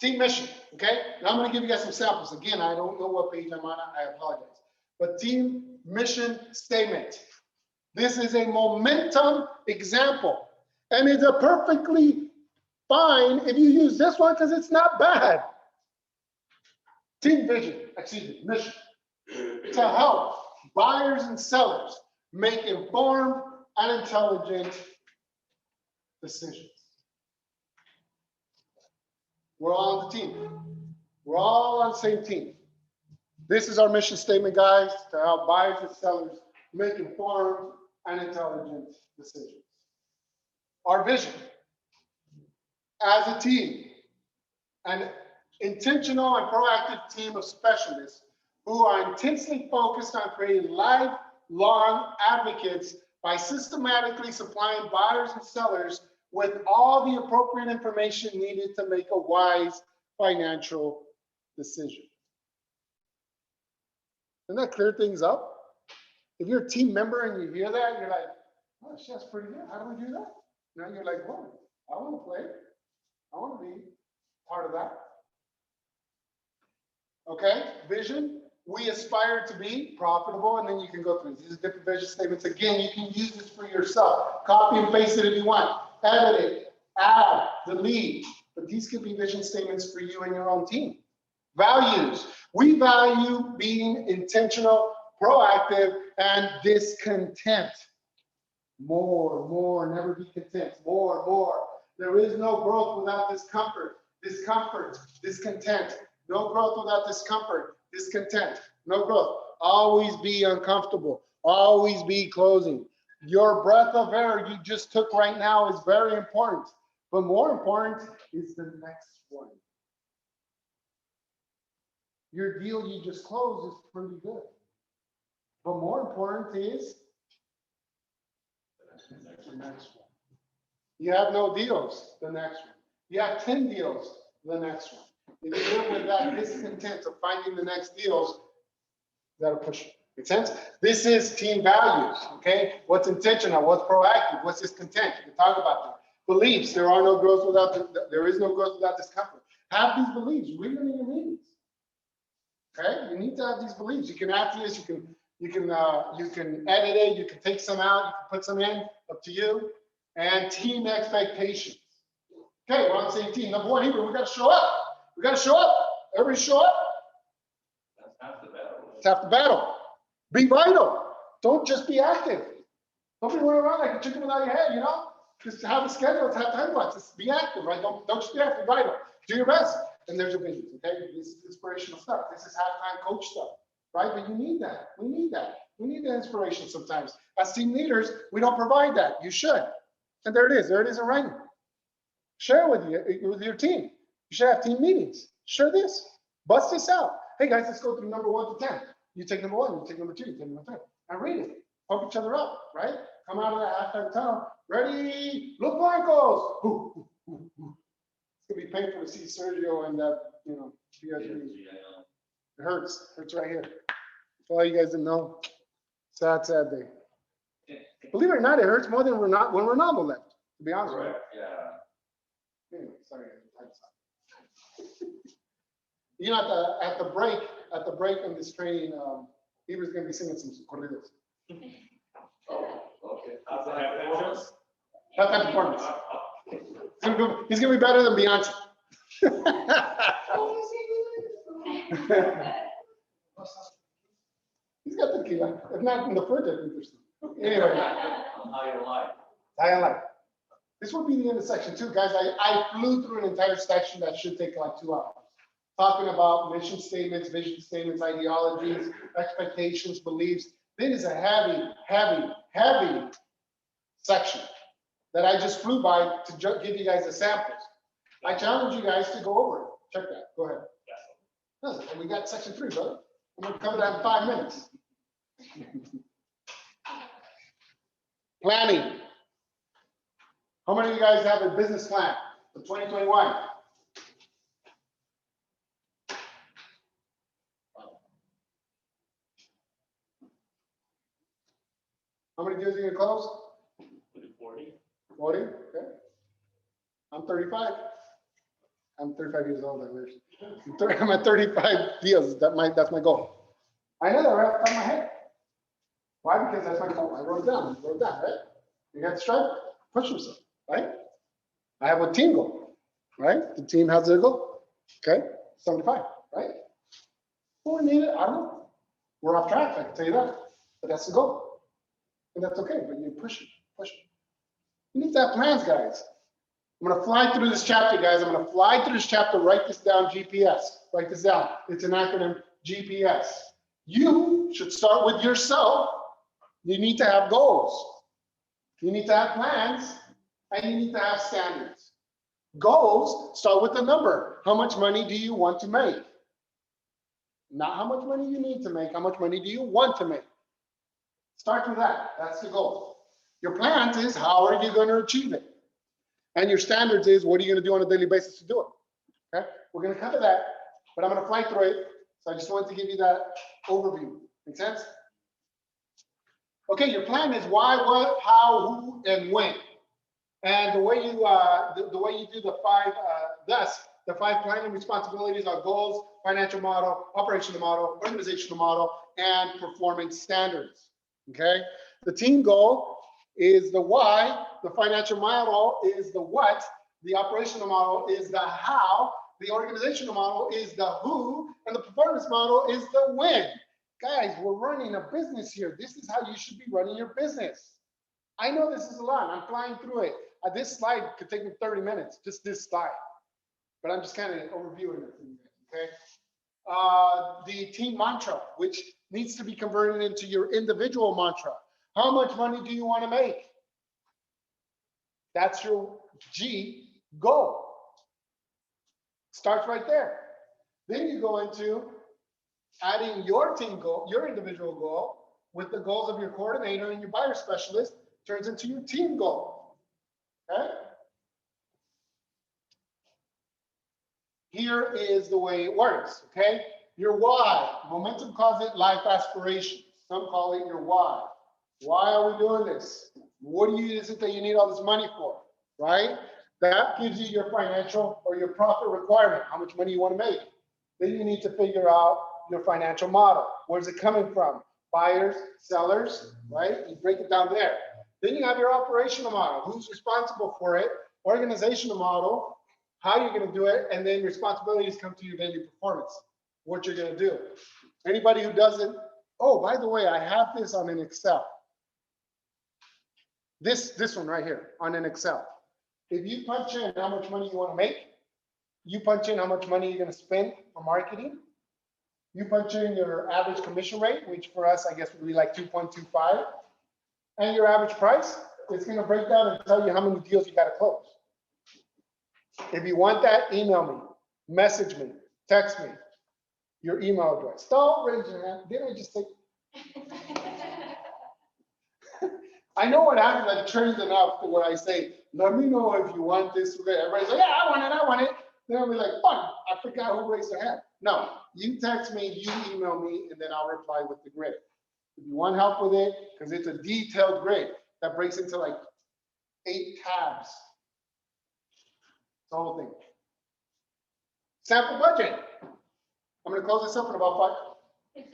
Team mission, okay? Now I'm going to give you guys some samples. Again, I don't know what page I'm on. I apologize. But team mission statement. This is a momentum example. And it's a perfectly fine if you use this one because it's not bad. Team vision, mission. To help buyers and sellers make informed and intelligent decisions. We're all on the team. We're all on the same team. This is our mission statement, guys, to help buyers and sellers make informed and intelligent decisions. Our vision as a team, an intentional and proactive team of specialists who are intensely focused on creating lifelong advocates by systematically supplying buyers and sellers with all the appropriate information needed to make a wise financial decision. Doesn't that clear things up? If you're a team member and you hear that, you're like, oh, that's pretty good. How do we do that? Now you're like, well, I want to play. I want to be part of that. Okay, vision. We aspire to be profitable, and then you can go through these different vision statements. Again, you can use this for yourself. Copy and paste it if you want. Edit it, add, delete. But these could be vision statements for you and your own team. Values. We value being intentional, proactive, and discontent. More, never be content. More. There is no growth without discomfort, discontent. No growth without discomfort, discontent. No growth. Always be uncomfortable. Always be closing. Your breath of air you just took right now is very important. But more important is the next one. your deal you just closed is pretty good. But more important is the next one. You have no deals, the next one. You have 10 deals, the next one. If you live with that discontent of finding the next deals, that'll push you. Make sense? This is team values, okay? What's intentional, what's proactive, what's discontent? We can talk about that. Beliefs, there is no growth without discomfort. Have these beliefs, read them in your meetings. Okay? You need to have these beliefs. You can add to this, you can edit it, you can take some out, you can put some in, up to you. And team expectations. Okay, we're on the same team. Number one, here, we gotta show up. We gotta show up. Everybody show up. That's half the battle. It's half the battle. Be vital. Don't just be active. Don't be running around like a chicken without your head, you know? Just have a schedule, have time blocks. Just be active, right? Don't just be active, be vital. Do your best. And there's your visions, okay? This is inspirational stuff. This is halftime coach stuff, right? But you need that. We need that. We need the inspiration sometimes. As team leaders, we don't provide that. You should. And there it is. There it is in writing. Share with your team. You should have team meetings. Share this. Bust this out. Hey guys, let's go through number 1 to 10. You take number 1, you take number 2, you take number 3. And read it. Pump each other up, right? Come out of that halftime tunnel. Ready? Los Blancos. It's gonna be painful to see Sergio and that, you know, you guys read. It hurts. It hurts right here. For all you guys didn't know. Sad day. Believe it or not, it hurts more than when Ronaldo left, to be honest with you. Correct, yeah. Anyway, sorry. You know, at the break in this training, he was going to be singing some corridos. Oh, okay. How's the halftime show? Halftime performance. He's going to be better than Beyonce. He's got tequila. If not in the fridge, I think there's some. Anyway. How you like? I like. This will be the end of section 2, guys. I flew through an entire section that should take like 2 hours. Talking about mission statements, vision statements, ideologies, expectations, beliefs. This is a heavy section that I just flew by to give you guys the samples. I challenge you guys to go over it. Check that. Go ahead. No, and we got section 3, brother. I'm going to cover that in 5 minutes. Planning. How many of you guys have a business plan for 2021? How many deals are you gonna close? 40. 40, okay. I'm 35. I'm 35 years old, I wish. I'm at 35 deals, that's my goal. I know that right off the top of my head. Why? Because that's my goal. I wrote it down, right? You got to strive, push yourself, right? I have a team goal, right? The team has their goal, okay? 75, right? Well, we need it, I don't know. We're off track, I can tell you that, but that's the goal. And that's okay, but you push it. You need to have plans, guys. I'm gonna fly through this chapter, guys. I'm gonna fly through this chapter, write this down, GPS. Write this down. It's an acronym, GPS. You should start with yourself. You need to have goals. You need to have plans, and you need to have standards. Goals start with a number. How much money do you want to make? Not how much money you need to make, how much money do you want to make? Start with that. That's the goal. Your plans is how are you going to achieve it? And your standards is what are you going to do on a daily basis to do it? Okay? We're going to cover that, but I'm going to fly through it. So I just wanted to give you that overview. Make sense? Okay, your plan is why, what, how, who, and when. And the way you do the five planning responsibilities are goals, financial model, operational model, organizational model, and performance standards. Okay, the team goal is the why, the financial model is the what, the operational model is the how, the organizational model is the who, and the performance model is the when. Guys, we're running a business here. This is how you should be running your business. I know this is a lot. I'm flying through it. This slide could take me 30 minutes, just this slide. But I'm just kind of overviewing it, okay? The team mantra, which needs to be converted into your individual mantra. How much money do you want to make? That's your G goal. Starts right there. Then you go into adding your team goal, your individual goal, with the goals of your coordinator and your buyer specialist turns into your team goal. Okay? Here is the way it works, okay? Your why. Momentum calls it life aspirations. Some call it your why. Why are we doing this? What is it that you need all this money for, right? That gives you your financial or your profit requirement, how much money you want to make. Then you need to figure out your financial model. Where's it coming from? Buyers, sellers, right? You break it down there. Then you have your operational model. Who's responsible for it? Organizational model, how you're going to do it, and then responsibilities come to your daily performance, what you're going to do. Anybody who doesn't, oh, by the way, I have this on an Excel. This one right here on an Excel. If you punch in how much money you want to make, you punch in how much money you're going to spend for marketing, you punch in your average commission rate, which for us, I guess would be like 2.25, and your average price, it's going to break down and tell you how many deals you got to close. If you want that, email me, message me, text me, your email address. Don't raise your hand. Didn't I just say? I know what happens. I've trained enough to where I say, let me know if you want this. Everybody's like, yeah, I want it. Then I'll be like, fun, I forgot who raised their hand. No, you text me, you email me, and then I'll reply with the grid. If you want help with it, because it's a detailed grid that breaks into like 8 tabs. The whole thing. Sample budget. I'm going to close this up in about 5.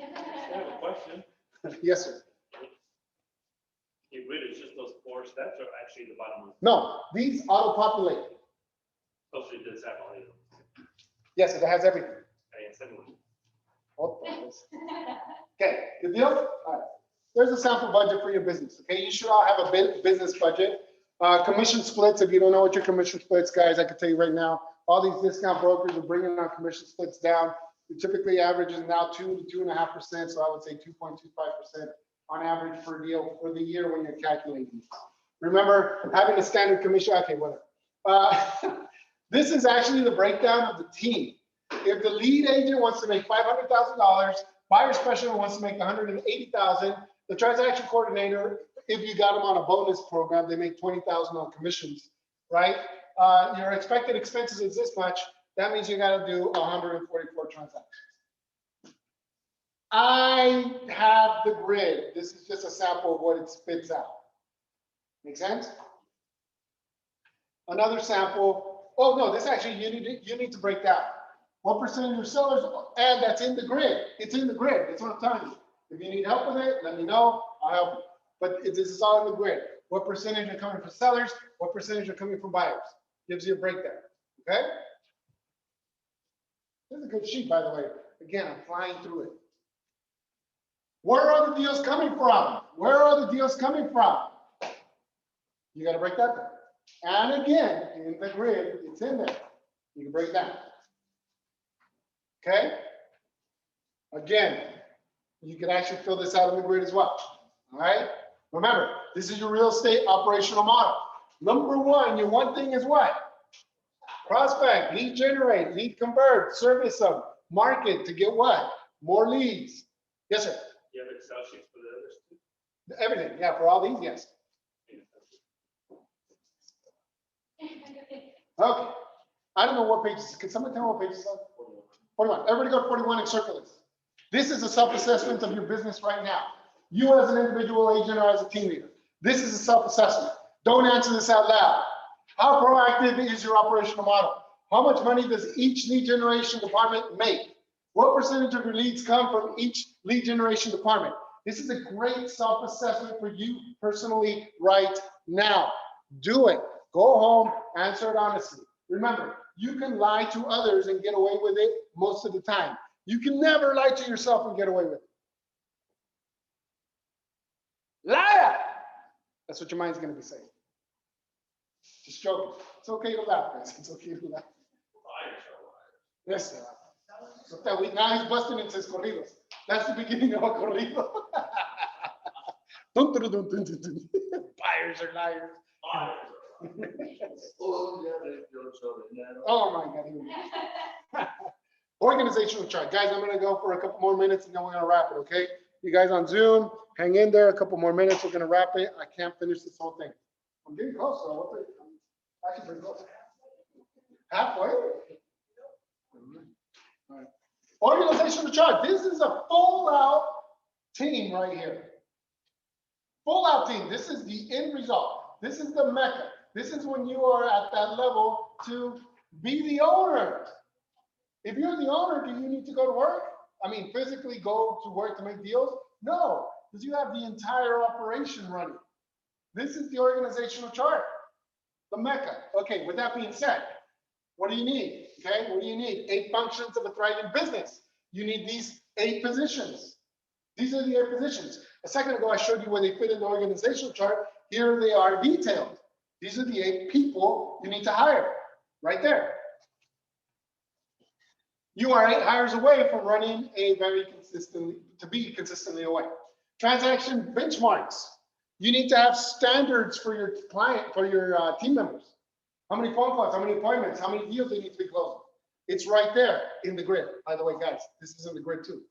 I have a question. Yes, sir. Get rid of just those 4 steps, or actually the bottom ones? No, these auto-populate. Oh, so it does have all of them. Yes, it has everything. I guess everyone. Okay, good deal? All right. There's a sample budget for your business. Okay, you should all have a business budget. Commission splits, if you don't know what your commission splits, guys, I can tell you right now, all these discount brokers are bringing our commission splits down. It typically averages now 2 to 2.5%, so I would say 2.25% on average per deal for the year when you're calculating. Remember, having a standard commission, okay, whatever. This is actually the breakdown of the team. If the lead agent wants to make $500,000, buyer specialist wants to make $180,000, the transaction coordinator, if you got them on a bonus program, they make $20,000 on commissions, right? Your expected expenses is this much. That means you got to do 144 transactions. I have the grid. This is just a sample of what it spits out. Make sense? Another sample. Oh no, this actually you need to break down. What percentage of sellers, and that's in the grid. It's in the grid. That's what I'm telling you. If you need help with it, let me know. I'll help you. But this is all in the grid. What percentage are coming from sellers? What percentage are coming from buyers? Gives you a breakdown. Okay? This is a good sheet, by the way. Again, I'm flying through it. Where are the deals coming from? Where are the deals coming from? You got to break that down. And again, in the grid, it's in there. You can break down. Okay? Again, you can actually fill this out in the grid as well. All right? Remember, this is your real estate operational model. Number one, your one thing is what? Prospect, lead generate, lead convert, service them, market to get what? More leads. Yes, sir. You have Excel sheets for the others too? Everything, yeah, for all these, yes. Okay. I don't know what pages. Can someone tell me what pages are? 41. Everybody go to 41 and circle this. This is a self-assessment of your business right now. You as an individual agent or as a team leader. This is a self-assessment. Don't answer this out loud. How proactive is your operational model? How much money does each lead generation department make? What percentage of your leads come from each lead generation department? This is a great self-assessment for you personally right now. Do it. Go home, answer it honestly. Remember, you can lie to others and get away with it most of the time. You can never lie to yourself and get away with it. Liar! That's what your mind's going to be saying. Just joking. It's okay to laugh, guys. It's okay to laugh. Liars are liars. Yes, sir. So that we, now he's busting into his corridos. That's the beginning of a corrido. Dun, dun, dun, dun, dun, dun. Buyers are liars. Liars. Oh my God. Organizational chart. Guys, I'm gonna go for a couple more minutes and then we're gonna wrap it, okay? You guys on Zoom, hang in there, a couple more minutes, we're gonna wrap it. I can't finish this whole thing. I'm getting close, so what the, actually pretty close. Halfway? All right. Organizational chart. This is a full out team right here. Full out team. This is the end result. This is the mecca. This is when you are at that level to be the owner. If you're the owner, do you need to go to work? I mean, physically go to work to make deals? No, because you have the entire operation running. This is the organizational chart, the mecca. Okay, with that being said, what do you need? Okay, what do you need? 8 functions of a thriving business. You need these 8 positions. These are the 8 positions. A second ago, I showed you where they fit in the organizational chart. Here they are detailed. These are the 8 people you need to hire, right there. You are 8 hires away from running a very consistently away. Transaction benchmarks. You need to have standards for your client, for your team members. How many phone calls, how many appointments, how many deals they need to be closed. It's right there in the grid. By the way, guys, this is in the grid too.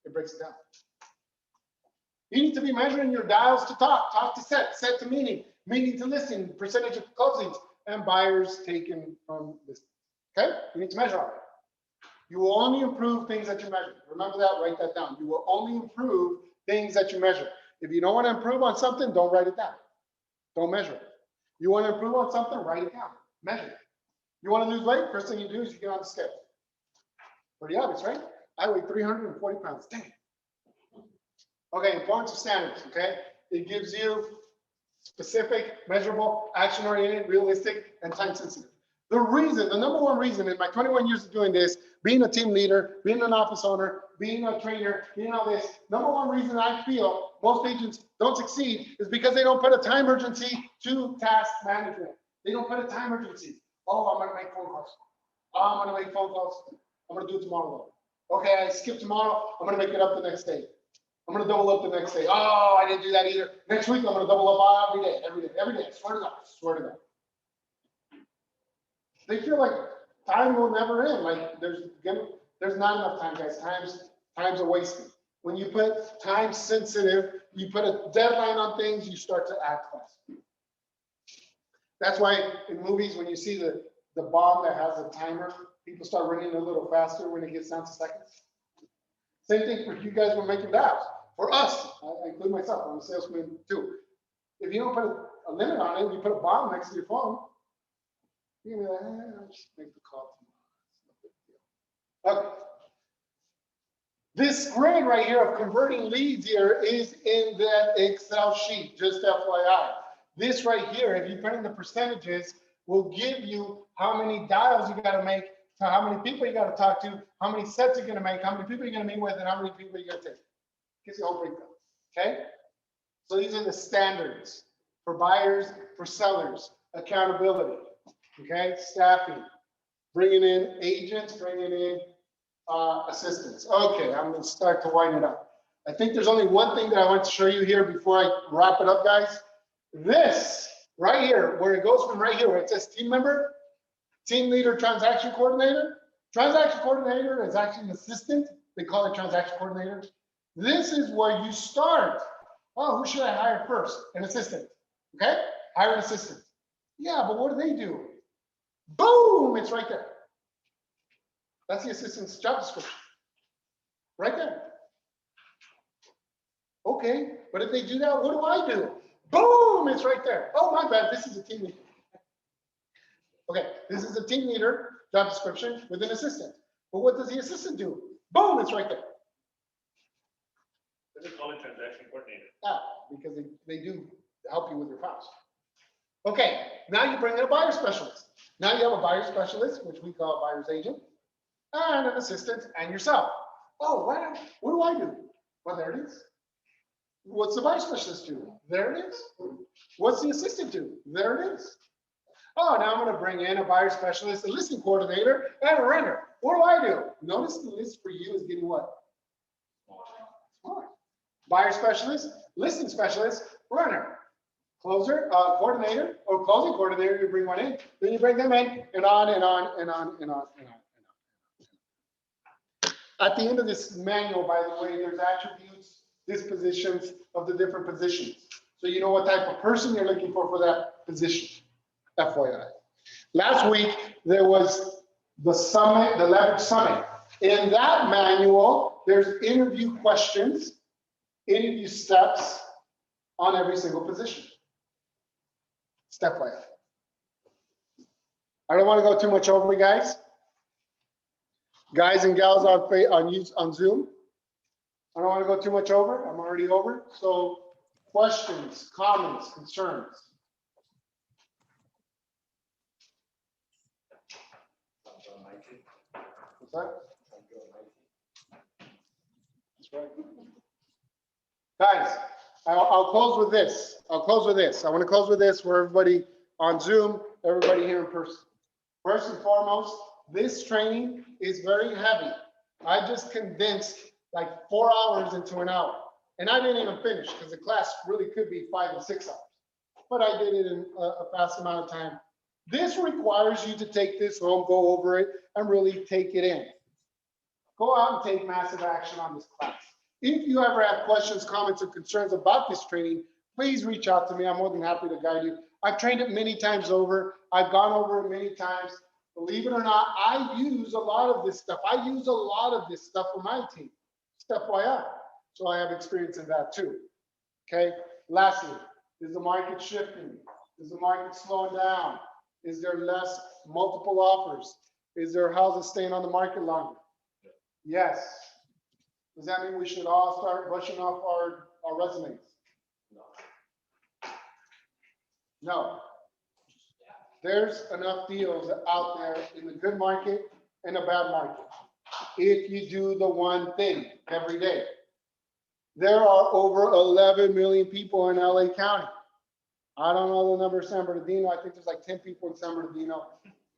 It breaks it down. You need to be measuring your dials to talk to set to meeting to listing, percentage of closings, and buyers taken from listings. Okay? You need to measure all that. You will only improve things that you measure. Remember that, write that down. You will only improve things that you measure. If you don't want to improve on something, don't write it down. Don't measure it. You want to improve on something, write it down. Measure it. You want to lose weight, first thing you do is you get on the scale. Pretty obvious, right? I weigh 340 pounds. Dang it. Okay, importance of standards, okay? It gives you specific, measurable, action-oriented, realistic, and time-sensitive. The number one reason in my 21 years of doing this, being a team leader, being an office owner, being a trainer, being all this, number one reason I feel most agents don't succeed is because they don't put a time urgency to task management. They don't put a time urgency. Oh, I'm gonna make phone calls. Oh, I'm gonna make phone calls. I'm gonna do it tomorrow. Okay, I skipped tomorrow. I'm gonna make it up the next day. I'm gonna double up the next day. Oh, I didn't do that either. Next week, I'm gonna double up every day. I swear to God. They feel like time will never end. Like there's not enough time, guys. Time's a wasted. When you put time sensitive, you put a deadline on things, you start to act fast. That's why in movies, when you see the bomb that has a timer, people start running a little faster when it gets down to seconds. Same thing for you guys when making dials. For us, I include myself, I'm a salesman too. If you don't put a limit on it, you put a bomb next to your phone, you're gonna be like, I'll just make the call tomorrow. Okay. This grid right here of converting leads here is in that Excel sheet, just FYI. This right here, if you put in the percentages, will give you how many dials you gotta make, to how many people you gotta talk to, how many sets you're gonna make, how many people you're gonna meet with, and how many people you're gonna take. Gives you a whole breakdown, okay? So these are the standards for buyers, for sellers, accountability, okay? Staffing, bringing in agents, bringing in assistants. Okay, I'm gonna start to wind it up. I think there's only one thing that I want to show you here before I wrap it up, guys. This right here, where it goes from right here, where it says team member, team leader, transaction coordinator. Transaction coordinator is actually an assistant. They call it transaction coordinator. This is where you start. Oh, who should I hire first? An assistant, okay? Hire an assistant. Yeah, but what do? Boom, it's right there. That's the assistant's job description. Right there. Okay, but if they do that, what do? Boom, it's right there. Oh, my bad, this is a team leader. Okay, this is a team leader job description with an assistant. But what does the assistant do? Boom, it's right there. They call it transaction coordinator. Ah, because they do help you with your files. Okay, now you bring in a buyer specialist. Now you have a buyer specialist, which we call a buyer's agent, and an assistant, and yourself. Oh, what do I do? Well, there it is. What's the buyer specialist do? There it is. What's the assistant do? There it is. Oh, now I'm going to bring in a buyer specialist, a listing coordinator, and a renter. What do? Notice the list for you is getting what? Smaller. Buyer specialist, listing specialist, renter, closer, coordinator, or closing coordinator, you bring one in, then you bring them in, and on and on and on and on and on and on. At the end of this manual, by the way, there's attributes, dispositions of the different positions. So you know what type of person you're looking for that position, FYI. Last week, there was the summit, the leverage summit. In that manual, there's interview questions, interview steps on every single position. Step by step. I don't want to go too much over, guys. Guys and gals on Zoom. I don't want to go too much over. I'm already over. So questions, comments, concerns. What's that? That's right. Guys, I'll close with this. I want to close with this for everybody on Zoom, everybody here in person. First and foremost, this training is very heavy. I just condensed like 4 hours into an hour. And I didn't even finish because the class really could be 5 and 6 hours. But I did it in a fast amount of time. This requires you to take this home, go over it, and really take it in. Go out and take massive action on this class. If you ever have questions, comments, or concerns about this training, please reach out to me. I'm more than happy to guide you. I've trained it many times over. I've gone over it many times. Believe it or not, I use a lot of this stuff. I use a lot of this stuff for my team. Step by step. So I have experience in that too. Okay. Lastly, is the market shifting? Is the market slowing down? Is there less multiple offers? Is there houses staying on the market longer? Yes. Does that mean we should all start brushing off our resumes? No. There's enough deals out there in the good market and a bad market. If you do the one thing every day. There are over 11 million people in LA County. I don't know the number of San Bernardino. I think there's like 10 people in San Bernardino.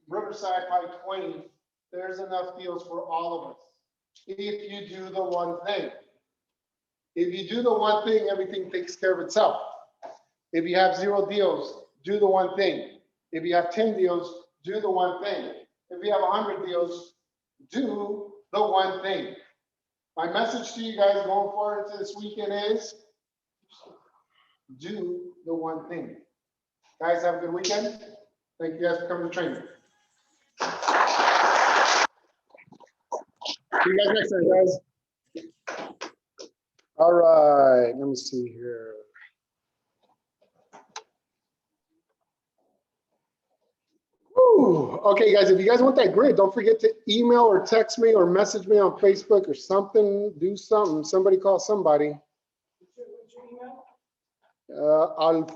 Riverside, probably 20. There's enough deals for all of us. If you do the one thing. If you do the one thing, everything takes care of itself. If you have 0 deals, do the one thing. If you have 10 deals, do the one thing. If you have 100 deals, do the one thing. My message to you guys going forward into this weekend is do the one thing. Guys, have a good weekend. Thank you guys for coming to training. See you guys next time, guys. All right, let me see here. Whew. Okay, guys, if you guys want that grid, don't forget to email or text me or message me on Facebook or something. Do something. Somebody call somebody. Alfonso.